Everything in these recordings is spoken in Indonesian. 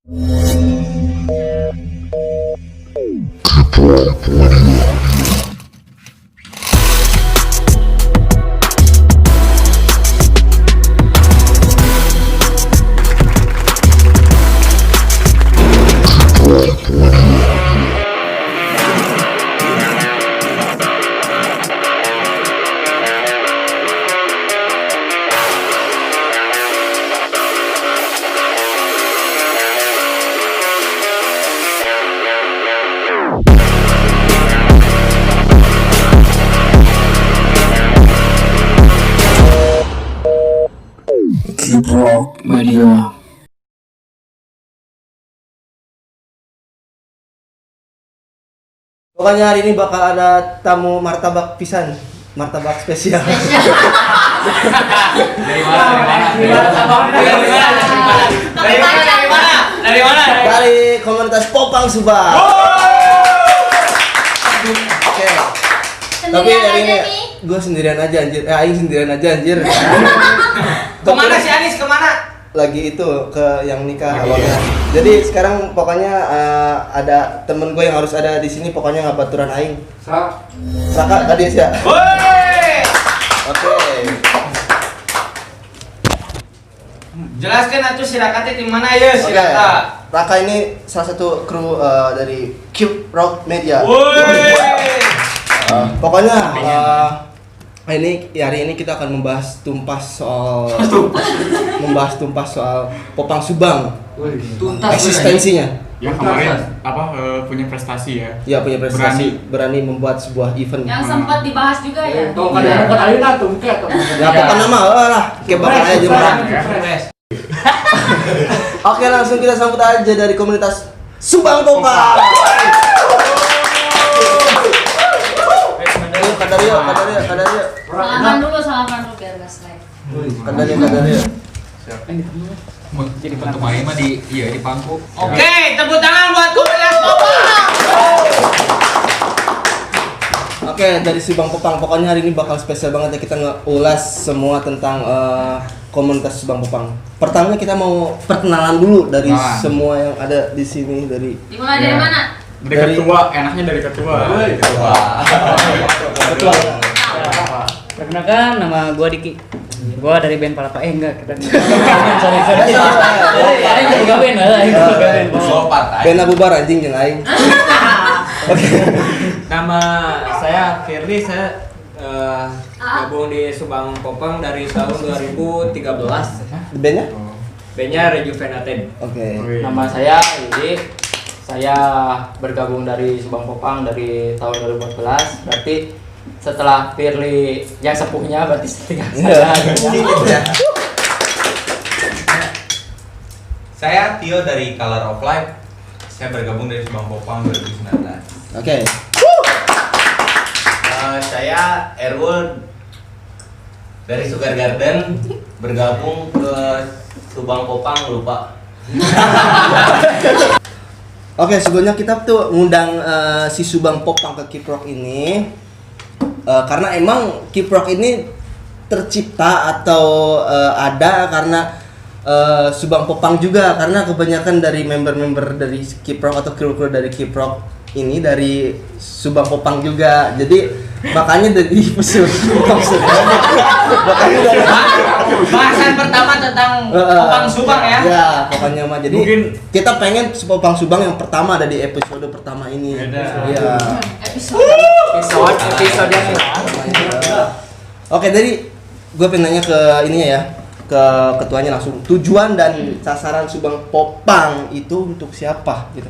Kiprok Media. Pokoknya hari ini bakal ada tamu martabak pisan, martabak spesial. Dari mana? Dari komunitas Popang Subang. Oke. Tapi hari ini gue sendirian aja anjir. Aing sendirian aja anjir. Kemana si Anis? Kemana? Lagi itu ke yang nikah awalnya. Jadi sekarang pokoknya ada temen gue yang harus ada di sini. Pokoknya nggak baturan aing. Saka tadi ya. Woi! Oke. Jelaskan atuh si Raka teh di mana ya si Oke. Raka? Raka ini salah satu kru dari Kiprok Media. Woi! Pokoknya hari ini kita akan membahas tuntas soal Popang Subang. Tuntas Eksistensinya. Yang kemarin punya prestasi ya. Ya punya prestasi berani membuat sebuah event. Yang sempat dibahas juga ya. Tuh kan ada bukan ayeuna tuh ke atau. Ya pokoknya nama lah, kayak bakal aja orang. Oke, langsung kita sambut aja dari komunitas Subang Popang. Kadario. Salaman dulu biar gak slide. Kadario. Jadi bantu main mah di pangku. Oke, tepuk tangan buat komunitas Popang. Oke, dari Subang Popang. Pokoknya hari ini bakal spesial banget ya, kita ngulas semua tentang komunitas Subang Popang. Pertamanya kita mau perkenalan dulu dari semua yang ada di sini dari. Dimulai dari mana? Dari ketua, enaknya dari ketua. Ketua. Perkenalkan, nama gua Diki. Gua dari band Palapa. Enggak, kita. Sorry. Aing juga band lah, Band bubar anjing jeung aing. Nama saya Firly, saya gabung di Subang Popang dari tahun 2013. Bandnya? Bandnya Rejuvenated. Oke. Nama saya Yudi. Saya bergabung dari Subang Popang dari tahun 2014. Berarti setelah Firly yang sepuhnya berarti tinggal saya. Saya Tio dari Color of Life. Saya bergabung dari Subang Popang 2019. Oke. Saya Erwul dari Sugar Garden, bergabung ke Subang Popang lupa. Oke, sebelumnya kita tuh ngundang si Subang Popang ke Kiprok ini karena emang Kiprok ini tercipta atau ada karena Subang Popang juga, karena kebanyakan dari member-member dari Kiprok atau kru-kru dari Kiprok ini dari Subang Popang juga. Jadi makanya dari makanya dari Bahasan pertama tentang Popang Subang ya. Ya, pokoknya mah jadi Mungkin kita pengen Popang Subang yang pertama ada di episode pertama ini. Iya. Episode yang Oke, jadi gue pengen nanya ke ininya ya, ke ketuanya langsung. Tujuan dan sasaran Subang Popang itu untuk siapa gitu?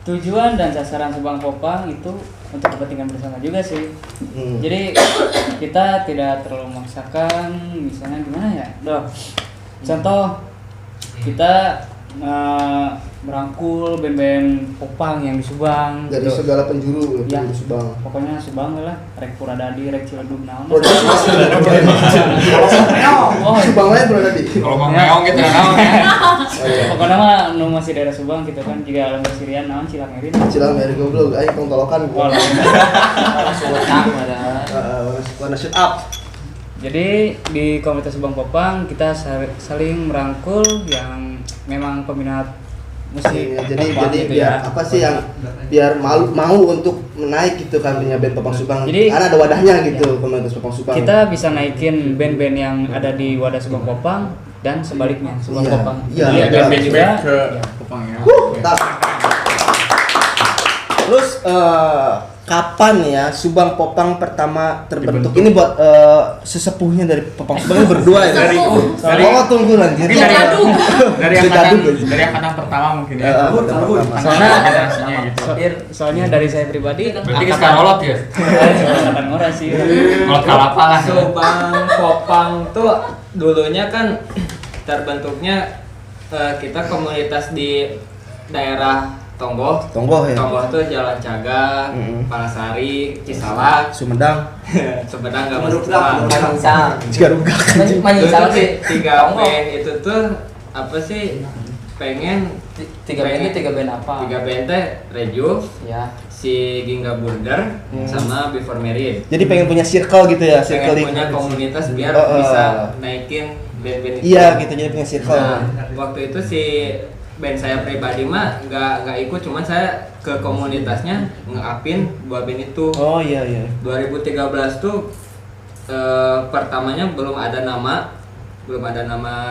tujuan dan sasaran Subang Popang itu untuk kepentingan bersama juga sih. Jadi kita tidak terlalu memaksakan, misalnya gimana ya? Contoh kita merangkul band-band Popang yang di Subang Dari gitu. segala penjuru Ya. di Subang. Pokoknya Subang lah, rek Puradadi, rek Ciledug naon. Subang lain berada di. kalau mau meong gitu naon ya. Pokoknya mah nu masih daerah Subang gitu kan, juga alam bersirian naon Cilangerin. Cilang dari goblok, ayo tongtolokan Oh, gua. langsung Wanna shoot up. Jadi di komunitas Subang Popang kita saling merangkul yang memang peminat musik Iya, jadi popang jadi gitu biar ya. apa sih yang biar mau untuk naik gitu kan punya band Popang Subang. Jadi- Karena ada wadahnya gitu komunitas Popang Subang. Kita bisa naikin band-band yang ada di wadah Subang Popang dan sebaliknya Subang Iya, Popang. iya. Jadi Iya, ada band juga. ke ya. Popang ya. Tak. Terus kapan ya Subang Popang pertama terbentuk? Dibentuk. Ini buat sesepuhnya dari Popang Subang ini berdua ya. Dari Oh, tunggu lanjut. mungkin Dari angkatan pertama mungkin ya. pertama. Soalnya generasinya gitu. soalnya dari saya pribadi Berarti sekarang rolot ya? angkatan ngora sih. Rolot kalapa lah. Subang Popang tuh dulunya kan terbentuknya kita komunitas di daerah Tonggoh. Tonggoh ya. Tonggoh tuh Jalan Caga, Palasari, Cisalak, Sumedang. Sumedang nggak masuk Subang. Cigarugak. Terus tuh tiga band itu tuh apa sih pengen Tiga band apa? tiga band teh Reju, Ya. si Ginga Burger, sama Before Married. Jadi pengen punya circle gitu ya, Pengen circling. punya komunitas biar bisa naikin band-band itu. Iya gitu, jadi punya circle. Nah, waktu itu si band saya pribadi mah nggak ikut, cuman saya ke komunitasnya nge-upin buat band itu. Oh iya iya. 2013 tuh pertamanya belum ada nama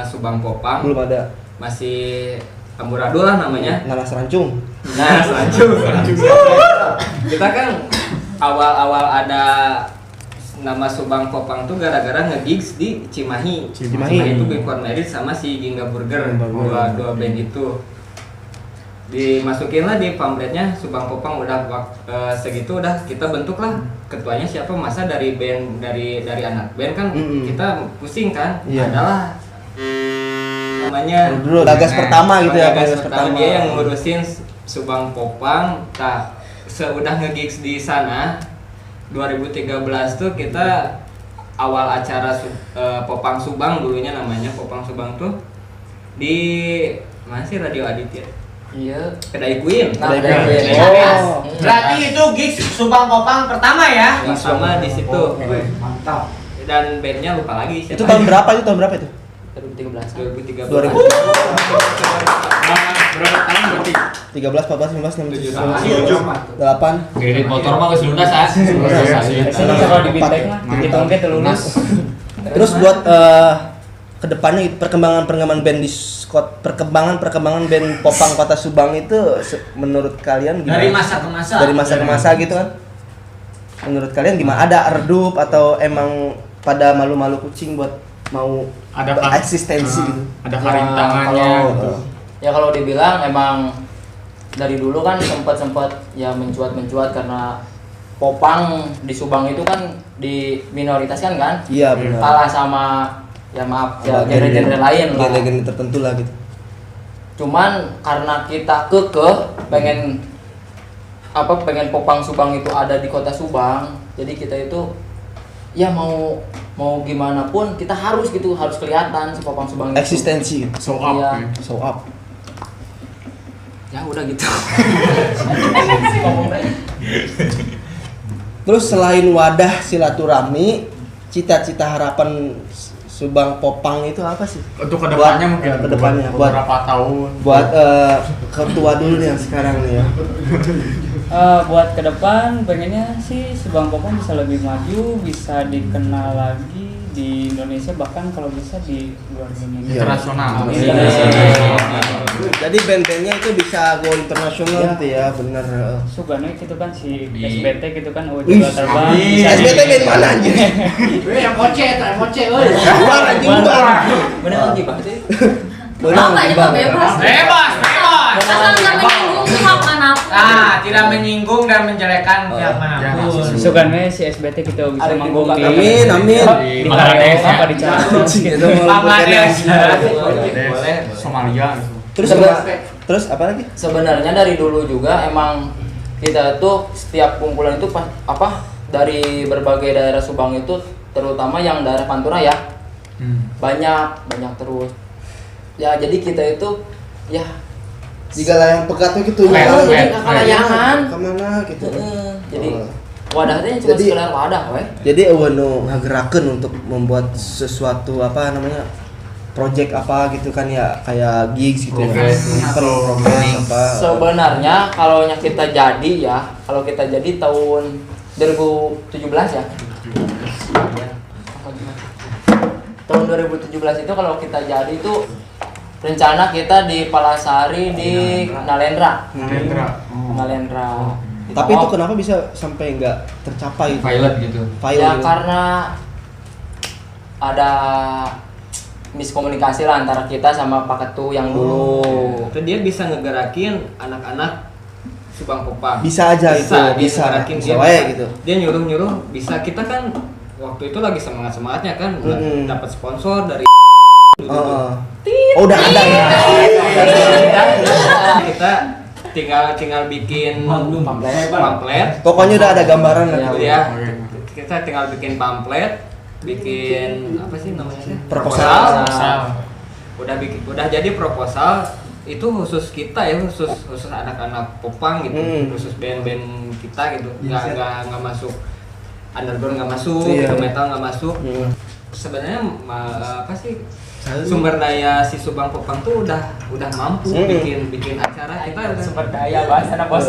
Subang Popang, Belum ada masih amburadul lah namanya. nanas rancung. Nah, selanjutnya kita kan awal-awal ada nama Subang Popang tuh gara-gara nge-gigs di Cimahi. Cimahi. Itu Before Married sama si Ginga Burger, dua band itu. Dimasukin lah di pamfletnya Subang Popang udah segitu udah kita bentuk lah. Ketuanya siapa, masa dari band dari anak band kan kita pusing kan. Iya. Adalah namanya Dulu gagas pertama gitu ya, Gagas gagas pertama pertama. dia yang ngurusin Subang Popang. Nah, seudah nge-gigs di sana 2013 tuh kita awal acara Popang Subang, dulunya namanya Popang Subang tuh di mana sih, Radio Aditya. Iya. Kedai Queen. Kedai Queen. Queen. Oh. Berarti itu gigs Subang Popang pertama ya? Sama di situ. Mantap. Dan bandnya lupa lagi Itu tahun berapa itu? Tahun berapa itu? 2013. 2000. Berapa tahun berarti? 13, 14, 15, 16, 17, 8. Kredit motor mah geus lunas ah. Biasanya kalau di Bintek mah hitung ke lulus. Terus buat kedepannya gitu, perkembangan band di perkembangan band Popang Kota Subang itu menurut kalian gimana? Dari masa ke masa. Dari masa ke masa gitu kan? Menurut kalian gimana? Ada redup atau emang pada malu-malu kucing buat mau Ada eksistensi gitu? Ada karintangannya gitu. Ya kalau dibilang emang dari dulu kan sempat ya mencuat karena Popang di Subang itu kan diminoritaskan kan? Iya benar. Kalah sama ya maaf ya genre-genre lain lah. Genre-genre tertentu lah gitu. Cuman karena kita pengen Popang Subang itu ada di kota Subang, jadi kita itu ya mau gimana pun kita harus kelihatan si Popang Subang itu. Eksistensi gitu. Show up. Iya. ya. Show up. Ya udah gitu. Terus selain wadah silaturahmi, cita-cita harapan Subang Popang itu apa sih? Untuk kedepannya Buat- mungkin kedepannya, buat beberapa tahun. Buat ketua dulu nih yang sekarang nih ya. Buat ke depan pengennya sih Subang Popang bisa lebih maju, bisa dikenal lagi di Indonesia, bahkan kalau bisa di luar Indonesia. Internasional. Jadi band-bandnya itu bisa go internasional gitu ya, bener. Subangnya gitu kan si Di- SBT gitu kan, juga terbang. Iya. bisa di- SBT band mana anjir? Yang moce, euy. Buar anjing buar. Bener lagi Pak sih. Benar, Apa itu Bang. bebas? Bebas. Asal nggak menyinggung pihak manapun. Tidak menyinggung dan menjelekan pihak manapun. Subangnya si SBT kita bisa Ada manggung dibuka. di Amin, amin. di Bangladesh apa di Cina. Itu mau Bangladesh. Boleh. Somalia gitu. Terus terus apa lagi? Sebenarnya dari dulu juga emang kita tuh setiap kumpulan itu dari berbagai daerah Subang itu, terutama yang daerah Pantura ya, banyak terus. Ya jadi kita itu ya Jika lah yang pekatnya gitu. jadi kekalayangan. Kemana gitu. Jadi wadahnya cuma Jadi- sekedar wadah weh. Jadi eueuh nu ngagerakeun untuk membuat sesuatu apa namanya? project apa gitu kan ya, kayak gigs gitu ya. Progress. Progress apa. Sebenarnya kalau kita jadi tahun 2017 ya. Tahun 2017 itu kalau kita jadi itu rencana kita di Palasari di Nalendra. Nalendra. Tapi itu kenapa bisa sampai nggak tercapai? Pilot gitu. Ya karena ada miskomunikasi lah antara kita sama Pak Ketu yang dulu. Itu dia bisa ngegerakin anak-anak Subang Popang. Bisa aja itu, bisa ngegerakin, dia wae bisa. gitu. Dia nyuruh bisa. Kita kan waktu itu lagi semangatnya kan dapat sponsor dari udah ada ya. Kita tinggal bikin pamflet. Pokoknya udah ada gambaran lah. Ya, kita tinggal bikin pamflet, bikin apa sih namanya? Proposal. Udah jadi proposal itu khusus kita ya, khusus anak-anak Popang gitu, khusus band-band kita gitu. Nggak masuk underground, nggak masuk, metal nggak masuk. Sebenarnya apa sih? Sumber daya si Subang Popang tuh udah mampu bikin acara. Kita udah sumber daya bahasa anak bos.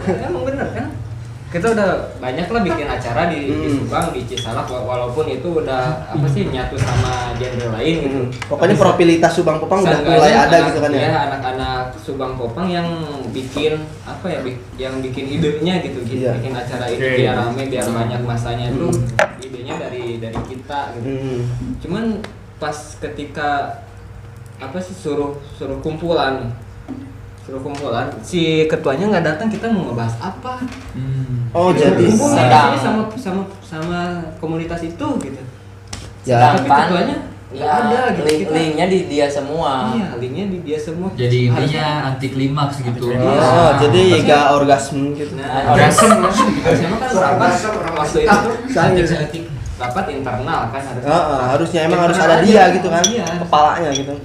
Emang bener kan? Kita udah banyak lah bikin acara di Subang, di Cisalak, walaupun itu udah apa sih nyatu sama genre lain gitu. Pokoknya profilitas Subang Popang udah mulai ada gitu kan ya. Anak-anak Subang Popang yang bikin apa ya, yang bikin idenya gitu, bikin acara itu biar rame, biar banyak masanya itu idenya dari kita gitu. Cuman pas ketika apa sih suruh kumpulan si ketuanya nggak datang, kita mau ngebahas apa? Jadi sama komunitas itu gitu. Ya. Tapi ketuanya nggak ada gitu. Linknya di dia semua. Iya, linknya di dia semua. Jadi intinya anti klimaks gitu. Jadi nggak orgasme gitu. Orgasme kan rapat waktu itu rapat internal kan harusnya emang harus ada dia gitu kan, kepalanya gitu.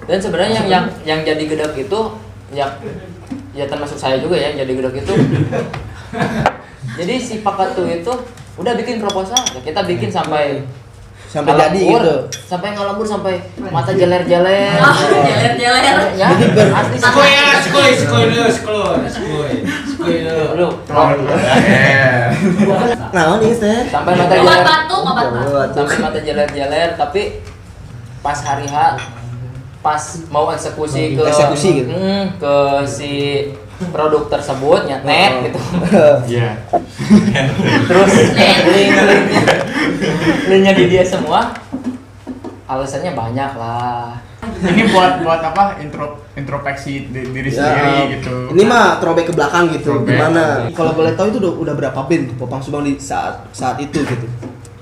Dan sebenarnya yang jadi gedek itu ya termasuk saya juga ya yang jadi gedek itu. Jadi si Pak Ketu itu udah bikin proposal, ya kita bikin sampai jadi gitu. Sampai ngalembur, sampai mata jeler-jeler. Jeler-jeler. Ya, asli Skoy dulu. Nah, ini Teh. Sampai mata Obat jeler. batuk. Sampai mata jeler-jeler, tapi pas hari H pas mau eksekusi gitu. ke si produk tersebut nyetet gitu. Iya. Terus linknya di dia semua. Alasannya banyak lah. Ini buat apa? Introspeksi diri sendiri gitu. Ini mah throwback ke belakang gitu. Throwback. Gimana? Kalau boleh tahu itu udah berapa band tuh Popang Subang di saat itu gitu.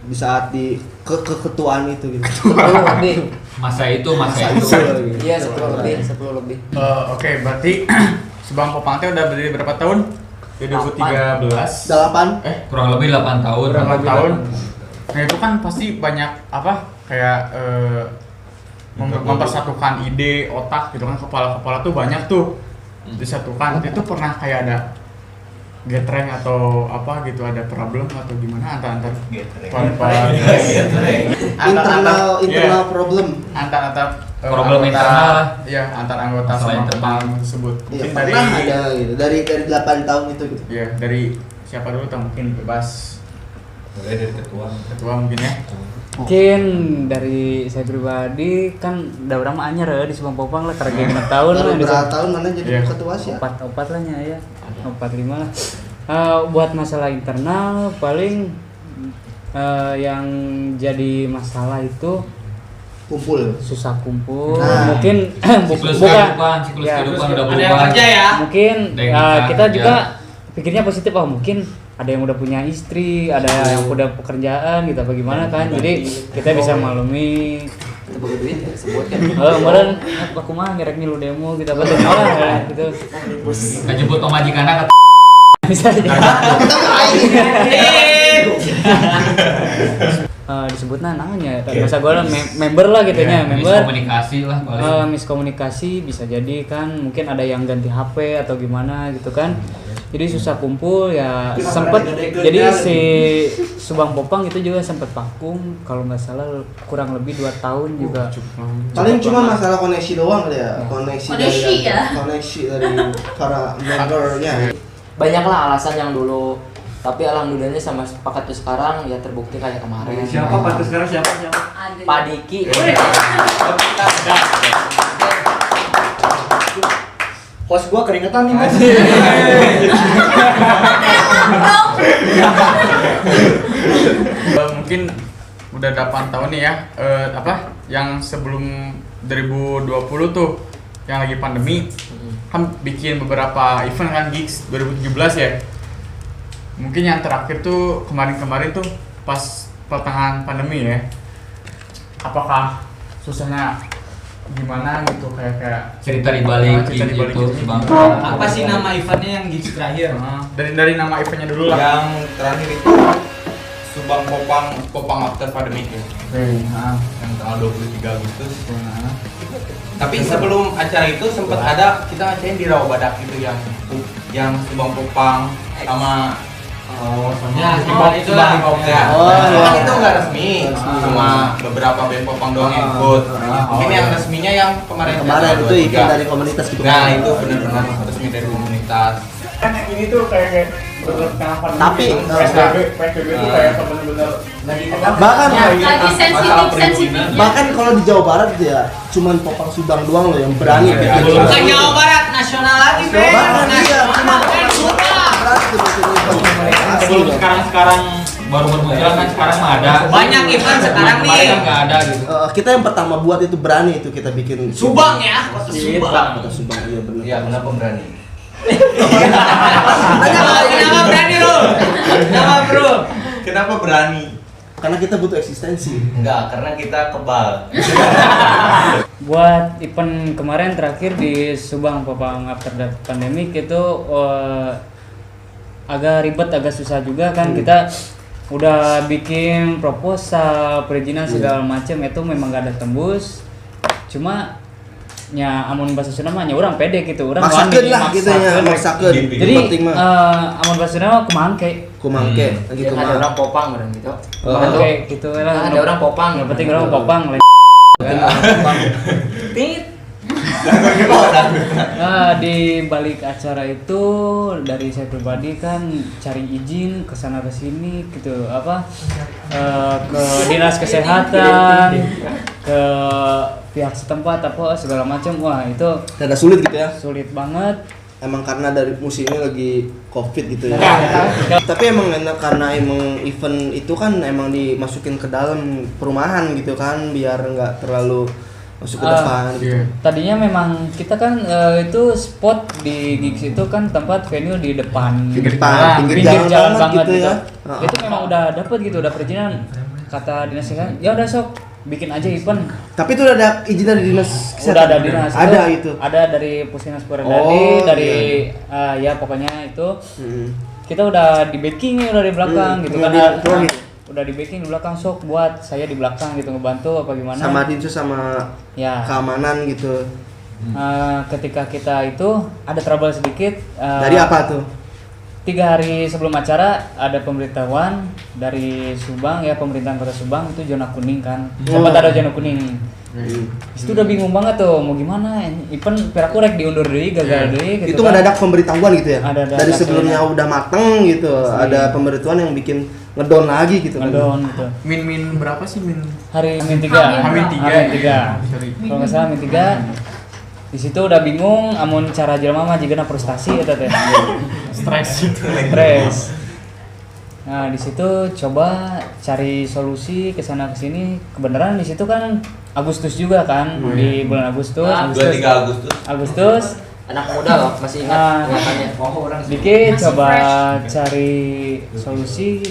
Di saat di keketuaan itu gitu. 10 lebih. Masa itu. Iya, 10 lebih. Oke, berarti Subang Popang teh udah berdiri berapa tahun? 2013. 8. Kurang lebih 8 tahun. Berapa tahun? Nah itu kan pasti banyak apa kayak mempersatukan ide, otak gitu kan, kepala tuh banyak tuh disatukan. Itu pernah kayak ada getreng atau apa gitu, ada problem atau gimana antar internal problem Problem internal ya antar anggota Selain Popang tersebut. Iya, Mungkin pernah ada gitu dari 8 tahun itu gitu. ya dari siapa dulu atau mungkin bebas Mulai dari ketua mungkin ya. Mungkin dari saya pribadi kan udah berapa anyar ya di Subang Popang lah, karena genep tahun Baru lah di berapa tahun mana jadi ketua sih? 4 lah ya. 4-5 lah. Buat masalah internal paling yang jadi masalah itu susah kumpul. Mungkin Siklus bukan kehidupan udah Ada yang berubah. kerja ya. mungkin Dengan kita kerja. juga pikirnya positif, mungkin ada yang udah punya istri, ada yang udah pekerjaan gitu, bagaimana kan, jadi kita bisa maklumi. Sebagai duit ya sebutkan. Kemarin aku mah ngerek ngilu demo kita bantu lah gitu. Ngejemput pemajikan anak Bisa aja. Disebutnya namanya, masa gue lah member lah gitunya, member. miskomunikasi lah paling. Miskomunikasi bisa jadi kan, mungkin ada yang ganti HP atau gimana gitu kan. jadi susah kumpul ya. Kita Sempet gede-gede jadi lagi. si Subang Popang itu juga sempat vakum kalau nggak salah kurang lebih 2 tahun juga. Paling cuma masalah koneksi doang kali ya. Koneksi dari para membernya. Banyaklah alasan yang dulu, tapi alhamdulillahnya sama sepakat tuh sekarang ya terbukti kayak kemarin. Siapa Pak sekarang siapa? Pak Diki. Host gua keringetan nih. Mungkin udah 8 tahun nih ya, yang sebelum 2020 tuh yang lagi pandemi kan bikin beberapa event kan Gigs 2017 ya. Mungkin yang terakhir tuh kemarin tuh pas pertengahan pandemi ya. Apakah susahnya gimana gitu kayak cerita di balik cerita di balik itu gitu. Subang. Apa sih nama eventnya yang gigs terakhir? Dari nama eventnya dulu lah. Yang terakhir itu Subang Popang After Pandemic ya. Yang tanggal 23 Agustus. Tapi sebelum acara itu sempat ada kita ngadain di Rawabadak gitu yang Subang Popang sama itulah. Kan itu nggak resmi, sama beberapa band popang doang yang ikut. Mungkin yang resminya yang kemarin Itu event dari komunitas gitu. Nah itu benar-benar resmi dari komunitas. Kan yang ini tuh kayak kenapa Tapi, PSBB tuh kayak bener-bener lagi bahkan Lagi sensitif-sensitifnya. bahkan kalau di Jawa Barat gitu ya, cuman Popang Subang doang loh yang berani bikin. Bukan Jawa Barat, nasional lagi, Ben. Bahkan iya, cuma berani tuh bikin event. Sebelum sekarang baru bermunculan kan sekarang mah ada. Banyak event sekarang nih. Kemarin kan nggak ada gitu. Kita yang pertama buat itu berani itu kita bikin Subang ya, kota Subang. Kota Subang, iya benar. Iya kenapa berani? Kenapa berani lu? Kenapa bro? Kenapa berani? Karena kita butuh eksistensi. Enggak, karena kita kebal. Buat event kemarin terakhir di Subang Popang After the Pandemic itu agak ribet, agak susah juga kan. Kita udah bikin proposal, perizinan segala macam itu memang gak ada tembus. Cuma nya amun bahasa Sunda mah nya urang pede gitu, urang Maksakeun lah gitu ya, maksakeun. Jadi penting mah amun bahasa Sunda mah kumangke. kumangke gitu Ada mah. orang popang bener gitu. Kumangke gitu lah. Ada orang popang. Yang penting orang popang lain. Tit. Nah, di balik acara itu dari saya pribadi kan cari izin ke sana ke sini gitu ke dinas kesehatan, ke pihak setempat apa segala macam. Wah, itu Rada sulit gitu ya. sulit banget. Emang karena dari musim ini lagi Covid gitu ya. Tapi emang enak karena emang event itu kan emang dimasukin ke dalam perumahan gitu kan biar nggak terlalu masuk ke depan gitu. Tadinya memang kita kan itu spot di gigs itu kan tempat venue di depan, Pinggir jalan banget gitu ya. Itu memang udah dapet gitu, udah perizinan. Kata dinas kesehatan, ya udah sok bikin aja event. Tapi itu udah ada izin dari dinas Udah kesehatan? ada dinas. Ada itu. Ada dari Puskesmas Purwodadi, Oh, dari ya pokoknya itu kita udah di backing nih, udah di belakang gitu kan. Udah di backing di belakang, sok buat saya di belakang gitu ngebantu apa gimana. Sama dinsus sama ya keamanan gitu. Ketika kita itu ada trouble sedikit Dari apa tuh? 3 hari sebelum acara ada pemberitahuan dari Subang ya, pemerintahan Kota Subang itu zona kuning kan. Sempat ada zona kuning. Itu udah bingung banget tuh mau gimana, event piraku rek diundur deui, gagal deui gitu. Itu mendadak pemberitahuan gitu ya? Ada dari sebelumnya udah mateng gitu. Ada pemberitahuan yang bikin ngedown lagi gitu kan. Ngedown gitu. Min berapa sih min? Hari min 3. Min 3. Kalau nggak salah min 3. Di situ udah bingung amun cara jelema mah jigana frustasi eta teh. Stres. Nah, di situ coba cari solusi ke sana ke sini. Kebenaran di situ kan Agustus juga kan, di bulan Agustus. 23 Agustus. Anak muda loh, masih ingat kelihatannya. Dikit coba cari solusi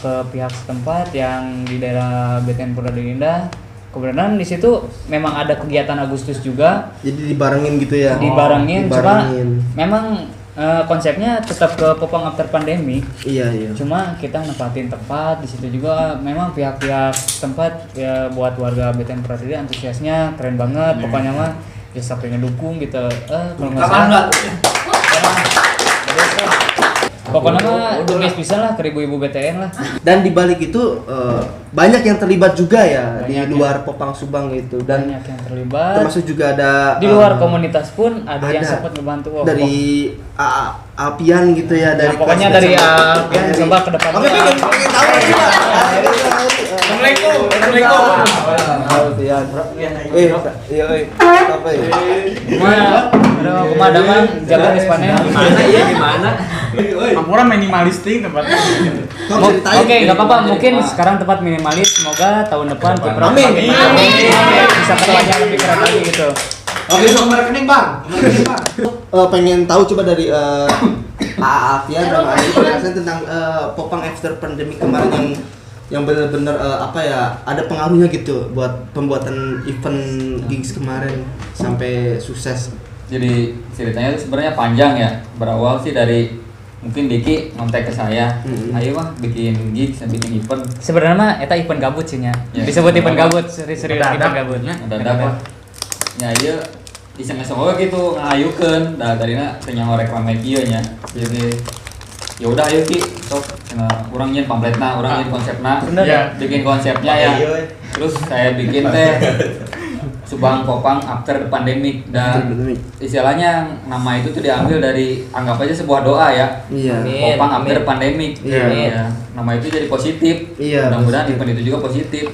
ke pihak setempat yang di daerah BTN Purwodadi Indah. Kebenaran di situ memang ada kegiatan Agustus juga. Jadi dibarengin gitu ya. Dibarengin. Cuma memang konsepnya tetap ke Popang After Pandemic. Iya. Cuma kita nempatin tempat di situ juga. Memang pihak-pihak tempat ya buat warga BTN Purwodadi antusiasnya keren banget. Pokoknya mah ya sampai ngedukung gitu. Kalau nggak salah. Pokoknya mah geus bisa lah ke ibu-ibu BTN lah. Dan di balik itu banyak yang terlibat juga ya di Banyak luar Popang Subang itu, dan Banyak yang terlibat. termasuk juga ada Di luar komunitas pun ada yang ada. sempat ngebantu. dari Alpian gitu ya, dari pokoknya kelas dari dasar. Alpian Dari- coba ke depan. Oke, pengen tahu lagi Pak. Assalamualaikum. Assalamualaikum. Alpian. Iya, apa ya? Pemadaman jaga Ispanen. Gimana ya gimana? Ampura minimalistik tempatnya. Kamu ceritain. Oke, nggak apa-apa. Mungkin sekarang tempat minimalis. Semoga tahun depan Kiprok Amin. makin bisa ketuanya lebih keren lagi gitu. Oke, nomor rekening Bang. Pengen tahu coba dari Alpian sama Adi penjelasan tentang Popang after pandemic kemarin yang benar-benar apa ya, ada pengaruhnya gitu buat pembuatan event gigs kemarin sampai sukses. Jadi ceritanya itu sebenarnya panjang ya. Berawal sih dari mungkin Diki ngontek ke saya, ayo mah bikin gigs, bikin event. Sebenarnya mah eta event gabut sih nya. Ya, Disebut event event gabut, serius event gabut. Mendadak lah. Ya ieu iseng-iseng we gitu ngayukeun, da tadina teu ngorek rame kieu nya. Jadi ya udah ayo Ki, sok urang nyeun pamfletna, urang nyeun konsepna. Bener. Bikin konsepnya ya. Terus saya bikin teh Subang Popang after the pandemic, dan istilahnya nama itu tuh diambil dari, anggap aja sebuah doa ya. Iya. Popang after pandemic. Iya. Ya, nama itu jadi positif. Iya, Mudah-mudahan positif. event itu juga positif.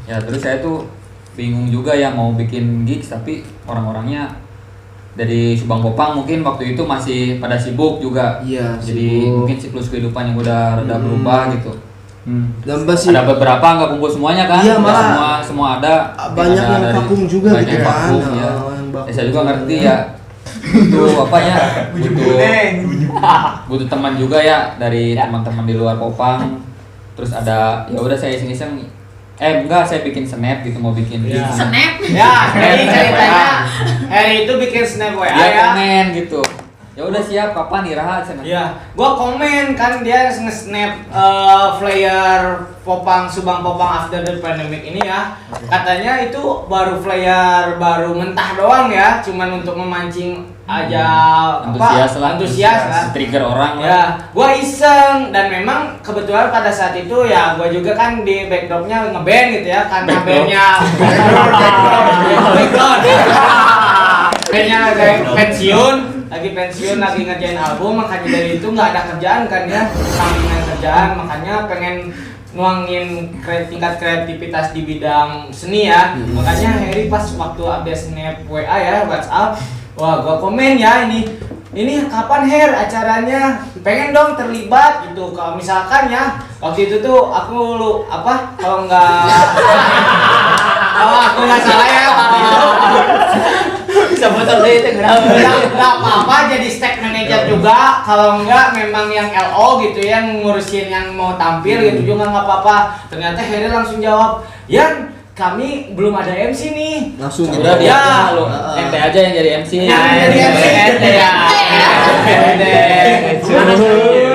Ya terus saya tuh bingung juga ya mau bikin gigs, tapi orang-orangnya dari Subang Popang mungkin waktu itu masih pada sibuk juga. Iya, Jadi sibuk. mungkin siklus kehidupan yang udah rada berubah gitu. Dan masih Ada beberapa nggak kumpul semuanya kan? Iya, Nggak malah. semua ada. banyak Ada yang dari- vakum juga banyak gitu yang kan. vakum, ya. yang vakum. Saya juga ngerti ya. Butuh apa ya? Butuh teman juga ya dari teman-teman di luar Popang. Terus ada, ya udah saya iseng-iseng. Enggak, saya bikin snap gitu, mau bikin gigs. Snap. Ya, jadi ceritanya Harry itu bikin snap WA Dia ya. pengen gitu. Ya udah siap, kapan nih Raha? Iya, gua komen kan dia nge-snap flyer Popang Subang Popang after the pandemic ini ya. Katanya itu baru flyer baru mentah doang ya, cuman untuk memancing aja antusias lah. Trigger orang lah. Ya, gua iseng, dan memang kebetulan pada saat itu ya gua juga kan di backdropnya ngeband gitu ya, karena bandnya bandnya lagi pensiun lagi ngerjain album, makanya dari itu nggak ada kerjaan kan ya, sampingan kerjaan, makanya pengen nuangin tingkat kreativitas di bidang seni ya. Makanya Harry pas waktu update snap WA ya, WhatsApp, wah gua komen ya, ini kapan Her acaranya, pengen dong terlibat gitu. Kalau misalkan ya waktu itu tuh aku kalau aku nggak salah ya, Bisa foto deh itu nggak apa-apa jadi stage manager juga, kalau enggak memang yang LO gitu yang ngurusin yang mau tampil gitu juga nggak apa-apa. Ternyata Heri langsung jawab, Yan kami belum ada MC nih. langsung gitu. Udah dia Ya. lu ente aja yang jadi MC. Yang jadi MC ente ya.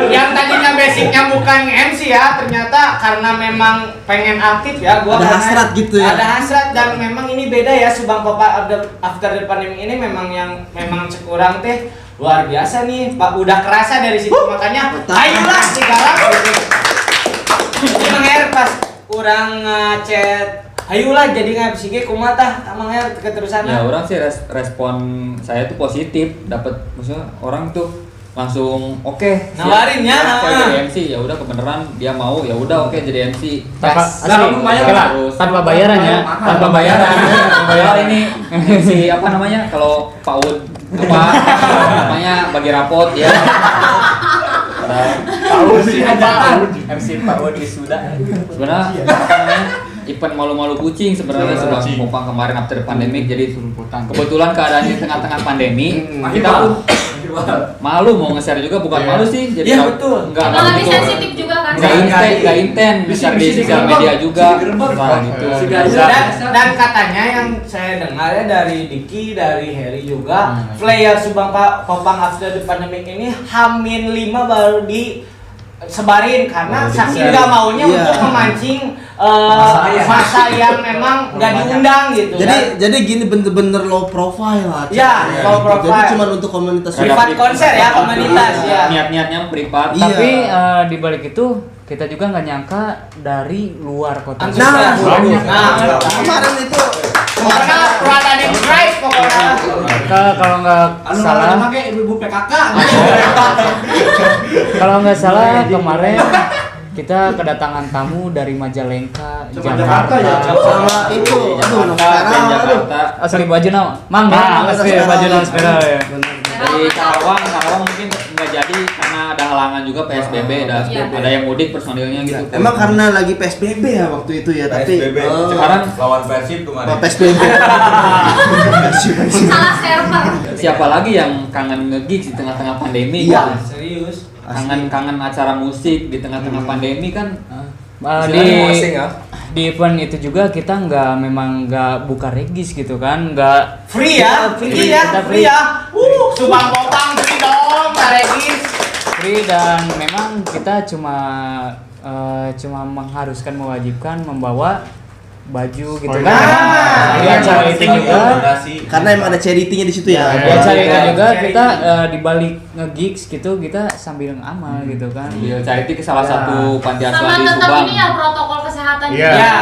Yang tadinya basicnya bukan MC ya, ternyata karena memang pengen aktif ya, gua Ada karena hasrat gitu ya. Ada hasrat, dan memang ini beda ya, Subang Popang after the pandemic ini memang yang memang cekurang teh luar biasa nih, Pak. Udah kerasa dari situ, makanya ayolah digarap gitu. Ini Manger pas kurang ngechat, ayolah jadi ngabis ge kumaha tah Manger keterusan. Ya orang sih respon saya tuh positif, dapat maksudnya orang tuh langsung oke, Nawarin ya. saya jadi MC, ya udah kebenaran dia mau, ya udah oke jadi MC. Tanpa Gas. asli, Terus tanpa bayaran ya. tanpa bayaran. Bayar ini MC apa namanya kalau PAUD apa namanya bagi rapot ya. PAUD sih ada. MC PAUD wisuda. Sebenarnya apa namanya event malu-malu kucing sebenarnya Subang Popang kemarin after pandemic, jadi kebetulan keadaannya di tengah-tengah pandemi kita pun malu mau nge-share juga, bukan malu sih, jadi Iya, betul. nggak Emang lebih gitu. sensitif juga kan. Nggak inten bisa di sosial media juga. Nah, gitu. Dan katanya yang saya dengar ya dari Diki, dari Harry juga, flyer Subang Popang after the pandemic ini H-5 baru di sebarin karena Oh, saking bisa. nggak maunya Iya. untuk memancing masa yang memang nggak diundang gitu. Jadi gini bener-bener low profile lah. Ya, low profile. Jadi cuma untuk komunitas privat konser ya, komunitas ya. Niat-niatnya privat. Iya. Tapi di balik itu kita juga nggak nyangka dari luar kota. Nah, Nah, kemarin itu pokoknya Prada di Price pokoknya. Kalau nggak salah, ibu PKK. kalau nggak salah kemarin kita kedatangan tamu dari Majalengka, Jakarta. sama itu, aduh, sekarang Asli baju nama, Mangga, asli baju nama sepeda ya. Dari Karawang mungkin nggak jadi karena ada halangan juga PSBB, ada yang mudik personilnya gitu. Emang karena lagi PSBB ya waktu itu ya, tapi PSBB. Sekarang lawan Persib kemarin. PSBB. Salah server. siapa lagi yang kangen nge-gigs di tengah-tengah pandemi? Iya. gitu? Serius. Kangen acara musik di tengah-tengah pandemi kan. Di event itu juga kita memang nggak buka regis gitu kan, nggak Free ya, free ya, kita free ya. Subang Popang free dong, Pak Regis. free dan memang kita cuma mewajibkan membawa baju gitu kan. Nah, Di acara itu juga Karena emang ada charity-nya di situ ya. di acara itu Iya, juga charity. kita di balik nge-gigs gitu kita sambil ngamal gitu kan. Dia charity ke salah Ya. satu panti Sama asuhan di tetap Subang. ini ya protokol kesehatan Iya. juga.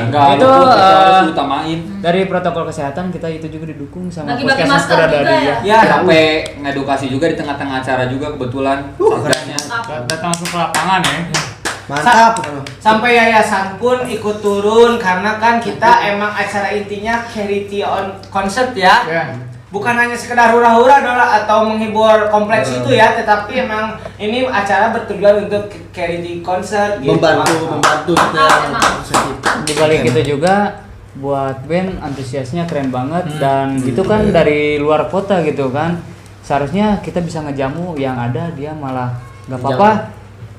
Enggak, Itu, harus utamain. Dari protokol kesehatan kita itu juga didukung sama Bagi-bagi puskesmas masker juga Kuradadi ya? Ya, Sampai ngedukasi juga di tengah-tengah acara juga kebetulan. Satgasnya. Datang langsung ke lapangan ya. Mantap. sampai yayasan pun ikut turun karena kan kita emang acara intinya charity on concert ya. Bukan hanya sekedar hura-hura atau menghibur kompleks itu ya, tetapi emang ini acara bertujuan untuk charity concert gitu. Membantu gitu ya. Di balik itu juga buat band antusiasnya keren banget dan itu kan dari luar kota gitu kan. Seharusnya kita bisa ngejamu, yang ada dia malah nggak apa-apa.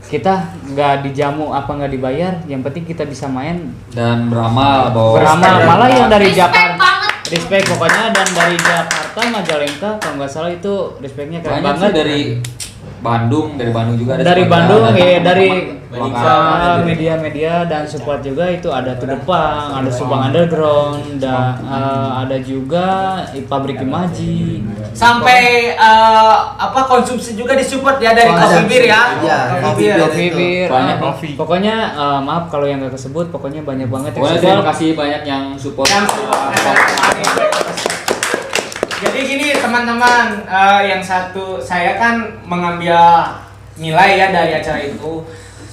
Kita nggak dijamu apa nggak dibayar, yang penting kita bisa main Dan beramal bahwa malah yang dari Respect Jakarta banget. respect pokoknya, dan dari Jakarta Majalengka kalau nggak salah itu respectnya keren banyak banget. sih dari Bandung juga ada Dari support. Bandung Ada ya, dari teman-teman. media-media dan support juga itu ada Tudepang, ada Subang Underground, ada juga Pabrik Imaji. Sampai konsumsi juga disupport ya dari Oh, Coffee ada. Beer ya. Iya, Coffee Beer. Coffee Beer, Banyak coffee. pokoknya maaf kalau yang nggak kesebut, pokoknya banyak banget yang Pokoknya support. terima kasih banyak yang support. Yang jadi gini teman-teman, yang satu saya kan mengambil nilai ya dari acara itu.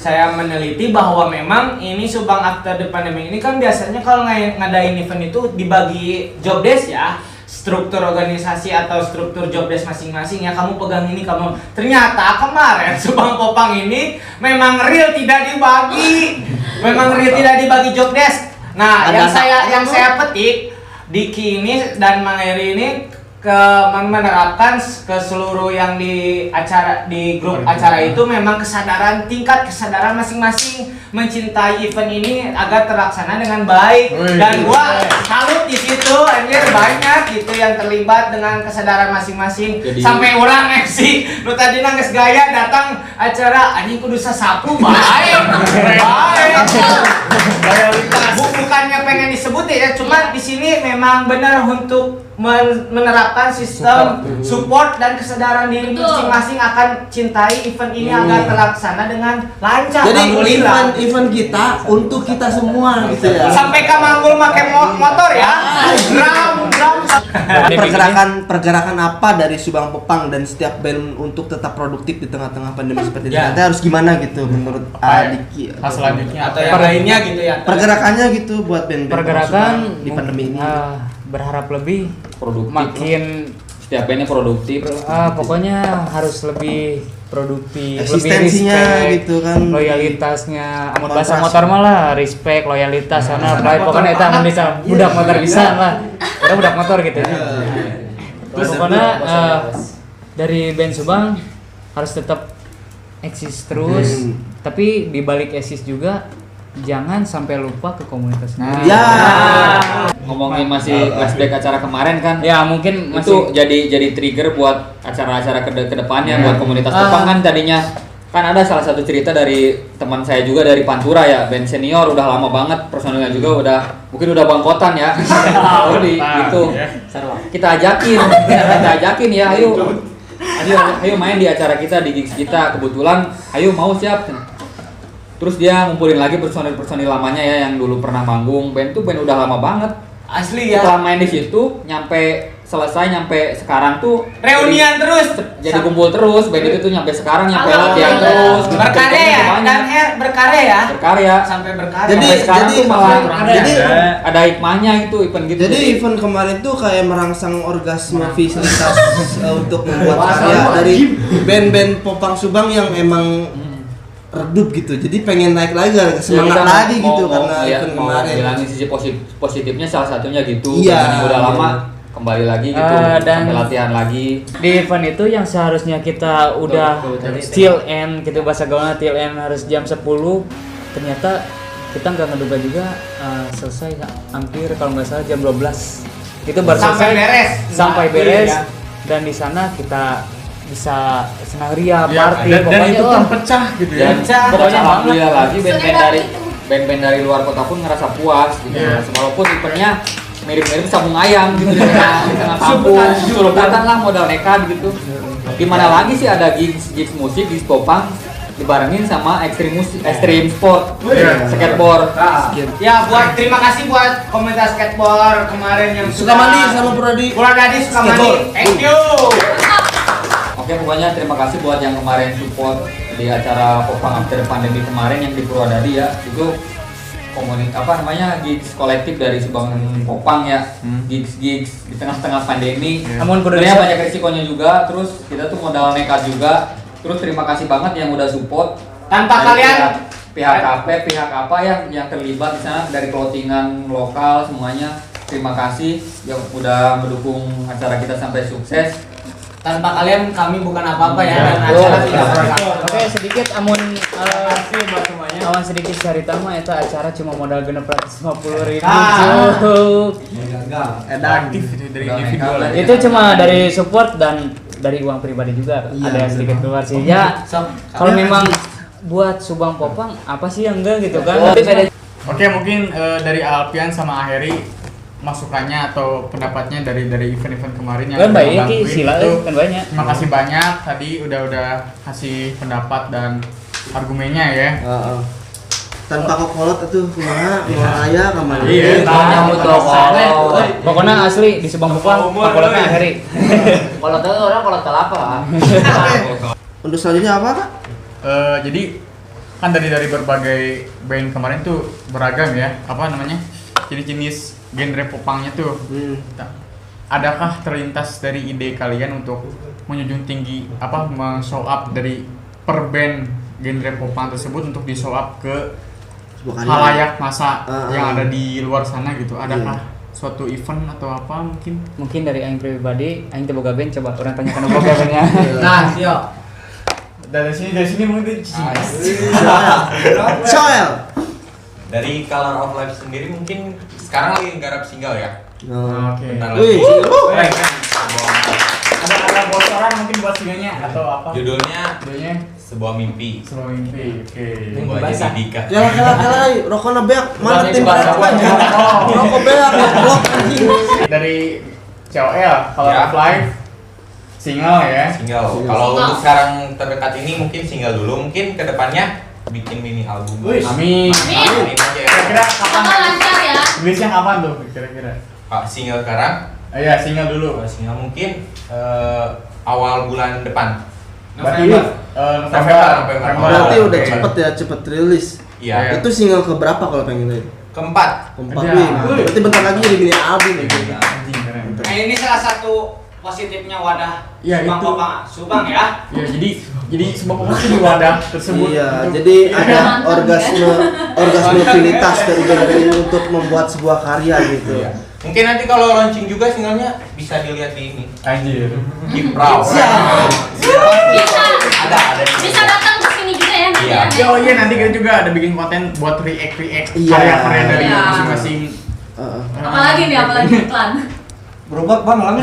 Saya meneliti bahwa memang ini Subang After the Pandemic ini kan biasanya kalau ngadain event itu dibagi job desk ya, struktur organisasi atau struktur job desk masing-masing ya, kamu pegang ini kamu. Ternyata kemarin Subang Popang ini memang real tidak dibagi, job desk. Nah, yang saya petik Diki ini dan Mang Eri ini menerapkan ke seluruh yang di grup acara itu memang tingkat kesadaran masing-masing mencintai event ini agar terlaksana dengan baik. Dan gua salut di situ, anjir banyak gitu yang terlibat dengan kesadaran masing-masing. Sampai orang MC lu tadi nangis gaya datang acara anjing kudu sasapu baik. Bukannya pengen disebut ya, cuma di sini memang benar untuk menerapkan sistem support dan kesadaran diri masing-masing akan cintai event ini agar terlaksana dengan lancar. Jadi event kita untuk kita semua gitu ya. Sampai ke Manggul pakai motor ya. Pergerakan apa dari Subang Popang dan setiap band untuk tetap produktif di tengah-tengah pandemi seperti ini? Nanti harus gimana gitu menurut Diki? Hal selanjutnya Atau yang lainnya gitu ya. Pergerakannya gitu buat band-band Pergerakan Subang di pandemi ini. Berharap lebih Produktif. makin Setiap bandnya produktif. pokoknya harus lebih produktif, lebih Eksistensinya respect, gitu kan. loyalitasnya. Amun Kontras. bahasa motor malah respect, loyalitas, karena pokoknya eta mun bisa budak motor bisa lah. Kita budak motor gitu. Terus pokoknya dari band Subang harus tetap eksis terus, tapi di balik eksis juga jangan sampai lupa ke komunitas sendiri. Ya. Ngomongin masih flashback acara kemarin kan. Ya mungkin Itu masih jadi trigger buat acara-acara ke depannya buat komunitas Popang kan tadinya kan ada salah satu cerita dari teman saya juga dari Pantura ya, band senior udah lama banget, personilnya juga mungkin udah bangkotan ya. Jadi itu kita ajakin ya, ayo main di acara kita, di gigs kita. Kebetulan ayo mau siap. Terus dia ngumpulin lagi personil lamanya ya yang dulu pernah manggung. Band udah lama banget. Asli ya. Setelah main di situ nyampe sekarang tuh Reunian terus. jadi kumpul terus, band itu tuh nyampe sekarang nyampe latihan terus. Berkarya ya, dan berkarya ya. Berkarya. Sampai berkarya. Jadi sekarang tuh malah ada jadi hikmahnya itu event gitu. jadi event kemarin tuh kayak merangsang orgasme fasilitas untuk membuat karya dari band-band popang Subang yang emang redup gitu. Jadi pengen naik lagi, semangat lagi gitu karena event kemarin. Bilangin sisi positifnya salah satunya gitu. Iya. Yang udah lama kembali lagi gitu, Dan sampai latihan lagi. di event itu yang seharusnya kita udah till end gitu, bahasa gaulnya till end harus jam 10, ternyata kita nggak ngeduga juga selesai hampir kalau nggak salah jam 12 itu baru sampai beres ya. Dan di sana kita bisa senang ria Ya, party dan pokoknya itu pun pecah gitu ya. Pokoknya alhamdulillah lagi Sehebat itu. band-band dari luar kota pun ngerasa puas gitu. Iya. Walaupun eventnya mirip-mirip sabung ayam gitu di tengah kampung, sultan lah modal nekat gitu. Dimana lagi sih ada gigs musik di Popang dibarengin sama ekstrim sport, skateboard. Ya terima kasih buat komentar skateboard kemarin yang Sukamandi sama Puradi. Sukamandi. Thank you. Oke, pokoknya terima kasih buat yang kemarin support di acara Popang After Pandemi kemarin yang di Purwodadi ya. Itu gigs kolektif dari Subang Popang ya. Gigs di tengah-tengah pandemi. Sebenarnya banyak risikonya juga, terus kita tuh modal nekat juga. Terus terima kasih banget yang udah support. Tanpa kalian pihak apa yang terlibat di sana, dari clothingan lokal semuanya. Terima kasih yang udah mendukung acara kita sampai sukses. tanpa kalian kami bukan apa-apa ya, dan acara tidak pernah. Oke, sedikit amun buat semuanya. awan sedikit cerita mah itu acara cuma modal 650.000 Aktif itu dari individual aja. itu cuma dari support dan dari uang pribadi juga. Iya, ada yang sedikit keluar sih ya. Kalau memang buat Subang Popang apa sih yang enggak gitu kan. Oke, mungkin dari Alpian sama Aheri masukannya atau pendapatnya dari event-event kemarin yang Kan udah baik bantuin sila itu. kan banyak. Terima kasih banyak tadi udah kasih pendapat dan argumennya ya. Tanpa kokolot itu kumaha aya kemana. Iya, Pokoknya asli di Subang Popang kolotnya Heri. Kalau tahu orang kalau kelapa. Untuk selanjutnya apa, Kak? Jadi kan dari berbagai band kemarin tuh beragam ya, apa namanya, jenis genre popangnya tuh. Adakah terlintas dari ide kalian untuk menjunjung tinggi show up dari per band genre popang tersebut untuk di show up ke halayak masa yang ada di luar sana gitu? Adakah suatu event atau apa mungkin? Mungkin dari aing pribadi, aing teu boga band, coba orang tanyakan boga bandnya. Nah, yuk. Dari sini mungkin Soel. Dari Color of Life sendiri mungkin sekarang lagi nggarap single ya. Oke. Bentar Wih, lagi. Ada bocoran mungkin buat singlenya atau apa? Judulnya Judulnya Sebuah Mimpi. Sebuah Mimpi. Oke. Tunggu aja di Dika. kela rokona beak mana tim rokok beak goblok anjing. Dari COL Color of Life single ya. Single. Kalau untuk sekarang terdekat ini mungkin single dulu, mungkin kedepannya bikin mini album. Amin. Amin aja ya. Kira-kira Semoga kapan? lancar ya. Rilisnya kapan tuh kira-kira? Single sekarang, Iya, single dulu. single mungkin awal bulan depan. Berarti November. Berarti udah Oke. cepet rilis. Iya. Itu single ke berapa kalau pengen lihat? Keempat. Keempat. Iya. Wih, berarti bentar lagi jadi mini album ya. Anjing keren. Nah, ini salah satu positifnya wadah Iya, Subang itu. Popang Subang ya. Ya, jadi sebuah popang di wadah tersebut. Iya, untuk- jadi ada orgasmefilitas dari band ini untuk membuat sebuah karya gitu. Iya. Mungkin nanti kalau launching juga singlenya bisa dilihat di ini. Anjir. Keep Proud. Ada. Bisa datang ke sini juga ya. nanti Iya. ya. Oh iya, nanti kita juga ada bikin konten buat react Iya. karya-karya dari Iya. masing-masing. Apalagi nih, apalagi iklan. Berubah Bang, lama.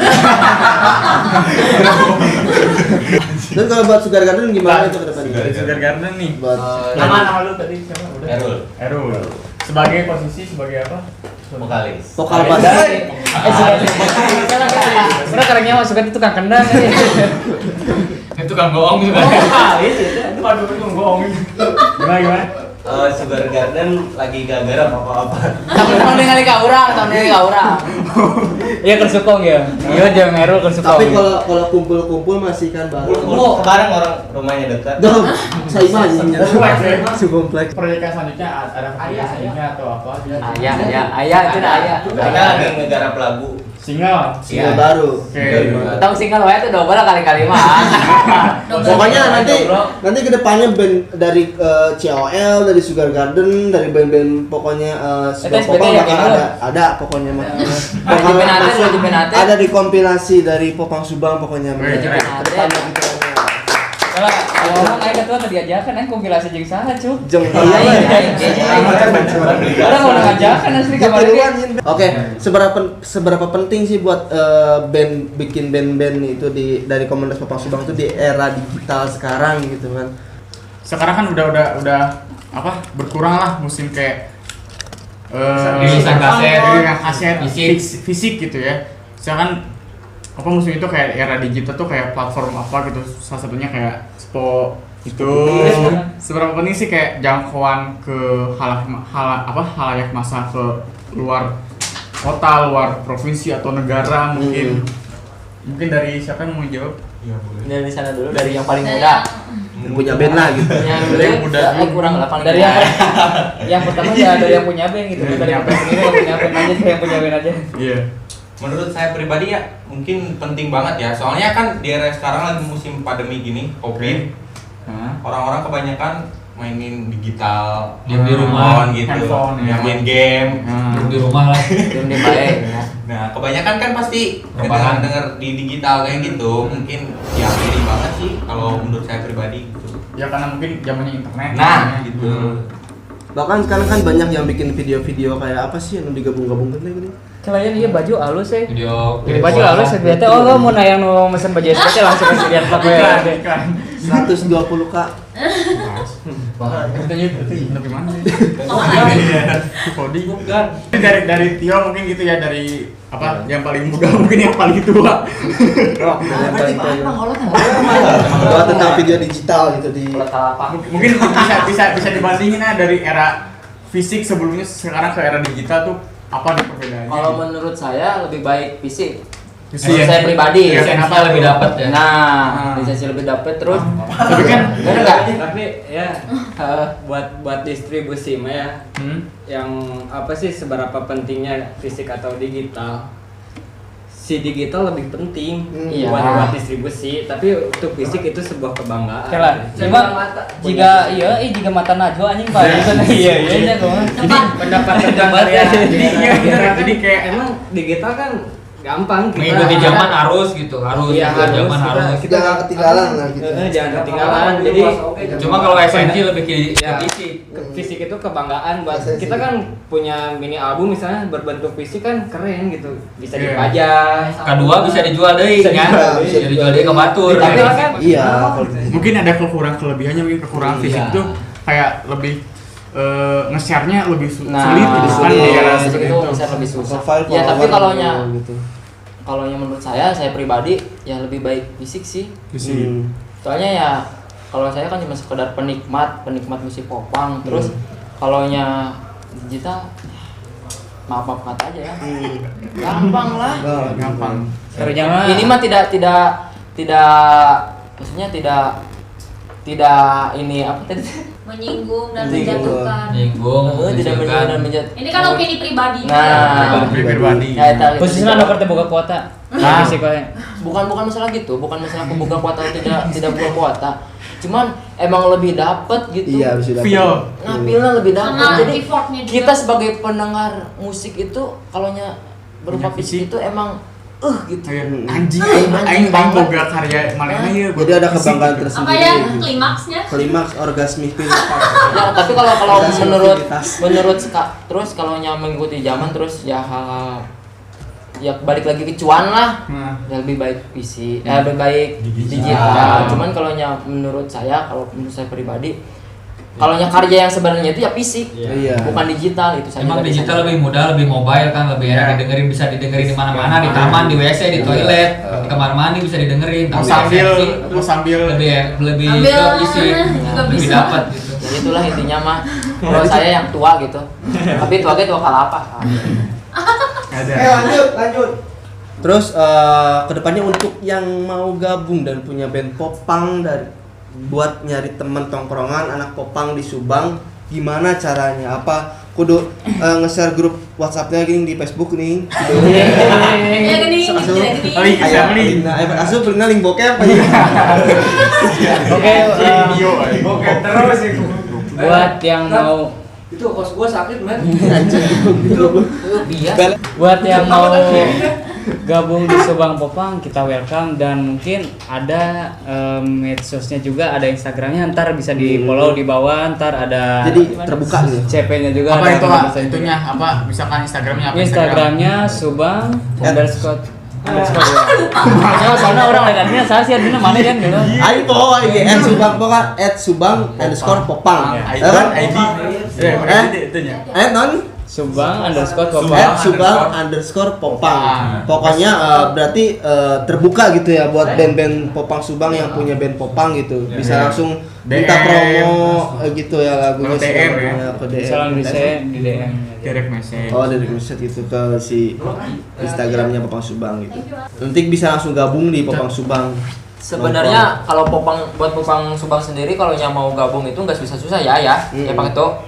Terus kalau buat Sugar Garden gimana itu ke depannya? Sugar Garden nih. Buat Nama lu tadi siapa? Udah. Erul. Sebagai posisi sebagai apa? Vokalis. vokal bass. Sebenarnya kerennya masuk itu tukang kendang. Itu kan bohong juga. Itu aduh itu bohong. Gimana? Sugar Garden lagi gak garap apa-apa. Tahun ningali ka urang. Iya kersukong ya. Iya jeung Erul kersukong. Tapi kalau kumpul-kumpul masih kan baru. Sekarang orang rumahnya dekat. Dong, saya mah Kompleks ya. Kompleks. Proyek selanjutnya ada selanjutnya atau apa? Ayah itu dah ayah. Kita lagi ngegarap lagu. Single. Single baru. Oke. Tahu single wae tuh double kali-kali mah. Pokoknya nanti kedepannya band dari COL, dari Sugar Garden, dari band-band pokoknya Sugar SBT Popang ya, bakal gitu. ada pokoknya mah. Jupenate. Ada di kompilasi dari Popang Subang pokoknya. Kedepannya gitu. Kalau orang kayak ketua tadi ajakan kompilasi jeung saha cuk. Jeng Orang mau ngajakan asli kabarnya. Oke, seberapa penting sih buat band bikin band-band itu dari komunitas Popang Subang itu di era digital sekarang gitu kan? Sekarang kan udah apa berkurang lah musim kayak Rilisan kaset, fisik gitu ya. Sekarang apa musim itu kayak era digital tuh kayak platform apa gitu, salah satunya kayak Spo itu. Seberapa penting sih kayak jangkauan ke halayak massa ke luar kota, luar provinsi atau negara mungkin. Mungkin dari siapa yang mau jawab? Iya boleh. Dari sana dulu, dari yang paling muda. Punya band lah gitu. Yang muda kurang 8 Dari yang pertama ya dari yang punya band gitu. Dari yang punya band aja, dari yang punya band aja. Iya. Menurut saya pribadi ya mungkin penting banget ya. Soalnya kan di era sekarang lagi musim pandemi gini, Covid. Orang-orang kebanyakan mainin digital, Diam di rumah, gitu, handphone, ya, main game. Diam di rumah lah. belum dibaik. Nah, kebanyakan kan pasti Rebahan. denger di digital kayak gitu. Mungkin ya ini banget sih kalau menurut saya pribadi gitu. Ya karena mungkin zamannya internet. Nah, gitu. Bahkan sekarang kan banyak yang bikin video-video kayak apa sih yang digabung-gabungkan gitu. Kalian iya baju halus ya. Video Ini baju halus ya ternyata oh mau nayang mau mesen baju SPT langsung kasih lihat lagu ya. 120K. Katanya itu gimana sih? Kodi. Bukan. Dari Tio mungkin gitu ya, dari apa yang paling muda mungkin yang paling tua. Buat tentang video digital gitu di Mungkin bisa dibandingin ya dari era fisik sebelumnya sekarang ke era digital tuh apa nih perbedaannya? Kalau menurut saya lebih baik fisik. Fisik. Menurut saya pribadi. Ya, kenapa lebih dapat ya? Nah, lisensi lebih dapat terus. Tapi kan Bener nggak? Tapi ya buat distribusi mah ya yang apa sih seberapa pentingnya fisik atau digital? Si digital lebih penting Iya. buat distribusi, tapi untuk fisik itu sebuah kebanggaan. Kela, cuma jika jika mata najwa anjing Pak. Iya gua. Jadi pendapat tergambar ya. Jadi kayak emang digital kan gampang mengikuti zaman harus gitu, harus Iya, ikut zaman harus. harus. kita nggak ketinggalan lah gitu. Jangan ketinggalan. Jadi Cuma kalau esensi lebih ke ya, fisik. fisik itu kebanggaan buat kita kan punya mini album misalnya berbentuk fisik kan keren gitu, bisa Iya. dipajang. Kedua bisa dijual deh Bisa kan. dijual, Bisa dijual deh ke batur. Tapi kan Iya. mungkin ada kelebihannya, mungkin kekurangan fisik Iya. tuh kayak lebih nge-share-nya lebih sulit gitu kan sulit. di era fisik seperti itu itu. bisa lebih susah. Profile Ya tapi follower kalau gitu. menurut saya pribadi ya lebih baik fisik sih. Fisik. Soalnya ya kalau saya kan cuma sekedar penikmat musik popang, terus kalau nya digital maaf kata aja ya. Gampang lah. Gampang. Serunya mah Ini mah tidak maksudnya tidak ini apa tadi? Menyinggung dan Menyinggung. menjatuhkan. Nyinggung, Tidak menyinggung dan menunjukkan. menjat. Ini kan opini pribadi. Nah, Pribadi. Ya, eta gitu. khususnya anu kerja buka kuota. Nah. Fisik wae. bukan masalah gitu, bukan masalah membuka kuota atau tidak buka kuota. Cuman emang lebih dapet gitu. Iya, bisa dapat. Feel. Nah, feelnya lebih Sama dapet. Jadi effortnya juga. kita sebagai pendengar musik itu kalau nya berupa Punya fisik fisik. itu emang gitu. Anjing Anjing banget banget. boga karya manehna ya. Jadi ada kebanggaan Apa tersendiri. ya klimaksnya? Klimaks orgasmik Ya, tapi kalau Ada menurut sensitivitas. terus kalau nya mengikuti zaman terus ya hal ya balik lagi ke cuan lah. Ya lebih baik PC, lebih baik digital. Cuman kalau menurut saya pribadi, kalau karya yang sebenarnya itu ya fisik, bukan digital itu saja. Emang digital lebih mudah, lebih mobile kan, lebih enak didengerin, bisa didengerin di mana-mana, di taman, di WC, di toilet, di kamar mandi bisa didengerin. Mau sambil lebih ke isi, lebih dapat gitu. Jadi itulah intinya mah. Kalau saya yang tua gitu, tapi tua kalapa. Lanjut. Terus kedepannya untuk yang mau gabung dan punya band popang buat nyari teman tongkrongan anak popang di Subang, gimana caranya? Apa kudu nge-share grup WhatsApp-nya gini di Facebook nih? Ya gini. Asup beli link bokep. Oke, Bokep terus itu. buat yang mau Itu kos gua sakit, men. buat yang mau gabung di Subang Popang, kita welcome, dan mungkin ada medsosnya juga, ada Instagramnya, ntar bisa di follow di bawah, ntar ada Jadi terbuka nih. CP-nya juga. Apa ada itu bisa itunya apa? Misalkan Instagramnya apa? Instagramnya Subang __. Ya, soalnya orang lainnya saya sih adminnya mana kan gitu. Ayo bawa IG @subang_popang. ID. Itunya. Non Subang_popang. @subang_popang. Pokoknya berarti terbuka gitu ya buat band-band popang Subang yang punya band popang gitu. Bisa langsung minta promo gitu ya lagunya. DM ya. Salam di DM. Direct message. Oh, dari message itu ke si Instagramnya Popang Subang gitu. Nanti bisa langsung gabung di Popang Subang. Sebenarnya kalau buat popang Subang sendiri, kalau yang mau gabung itu nggak susah-susah ya. Ya Pak itu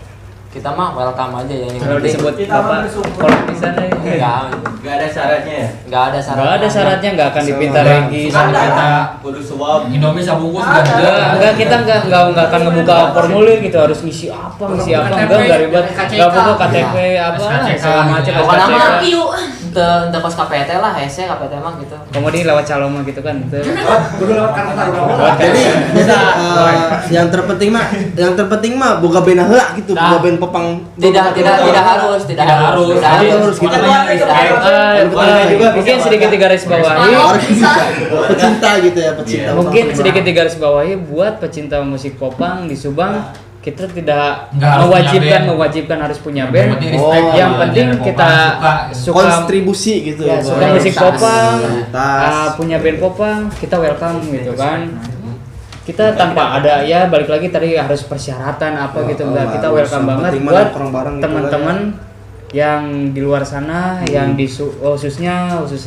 kita mah welcome aja ya. Kalau disebut apa? Kalau di sana Enggak ada syaratnya ya? nggak ada syaratnya. nggak ada syaratnya, nggak akan dipinta regi, kita Kudu swab. Indomie sabungkus juga ada. enggak, kita nggak akan ngebuka formulir gitu, harus ngisi apa enggak ribet, nggak buka KTP apa segala macam. Pokoknya mah Piu. Entah kos KPT lah, HC KPT mah gitu. Kemudian lewat calon mah gitu kan itu. Jadi yang terpenting mah boga band heula gitu, boga band popang. Tidak harus. Mungkin sedikit digaris bawahi. Pecinta gitu ya, pecinta. Mungkin sedikit digaris bawahi buat pecinta musik popang di Subang, kita tidak Nggak harus mewajibkan harus punya band. Yang Yang penting kita suka kontribusi gitu. ya, suka musik popang, Tas. punya band popang, kita welcome gitu kan. Kita tanpa ada ya balik lagi tadi harus persyaratan apa gitu, enggak, kita welcome banget buat teman-teman yang di luar sana, yang di khusus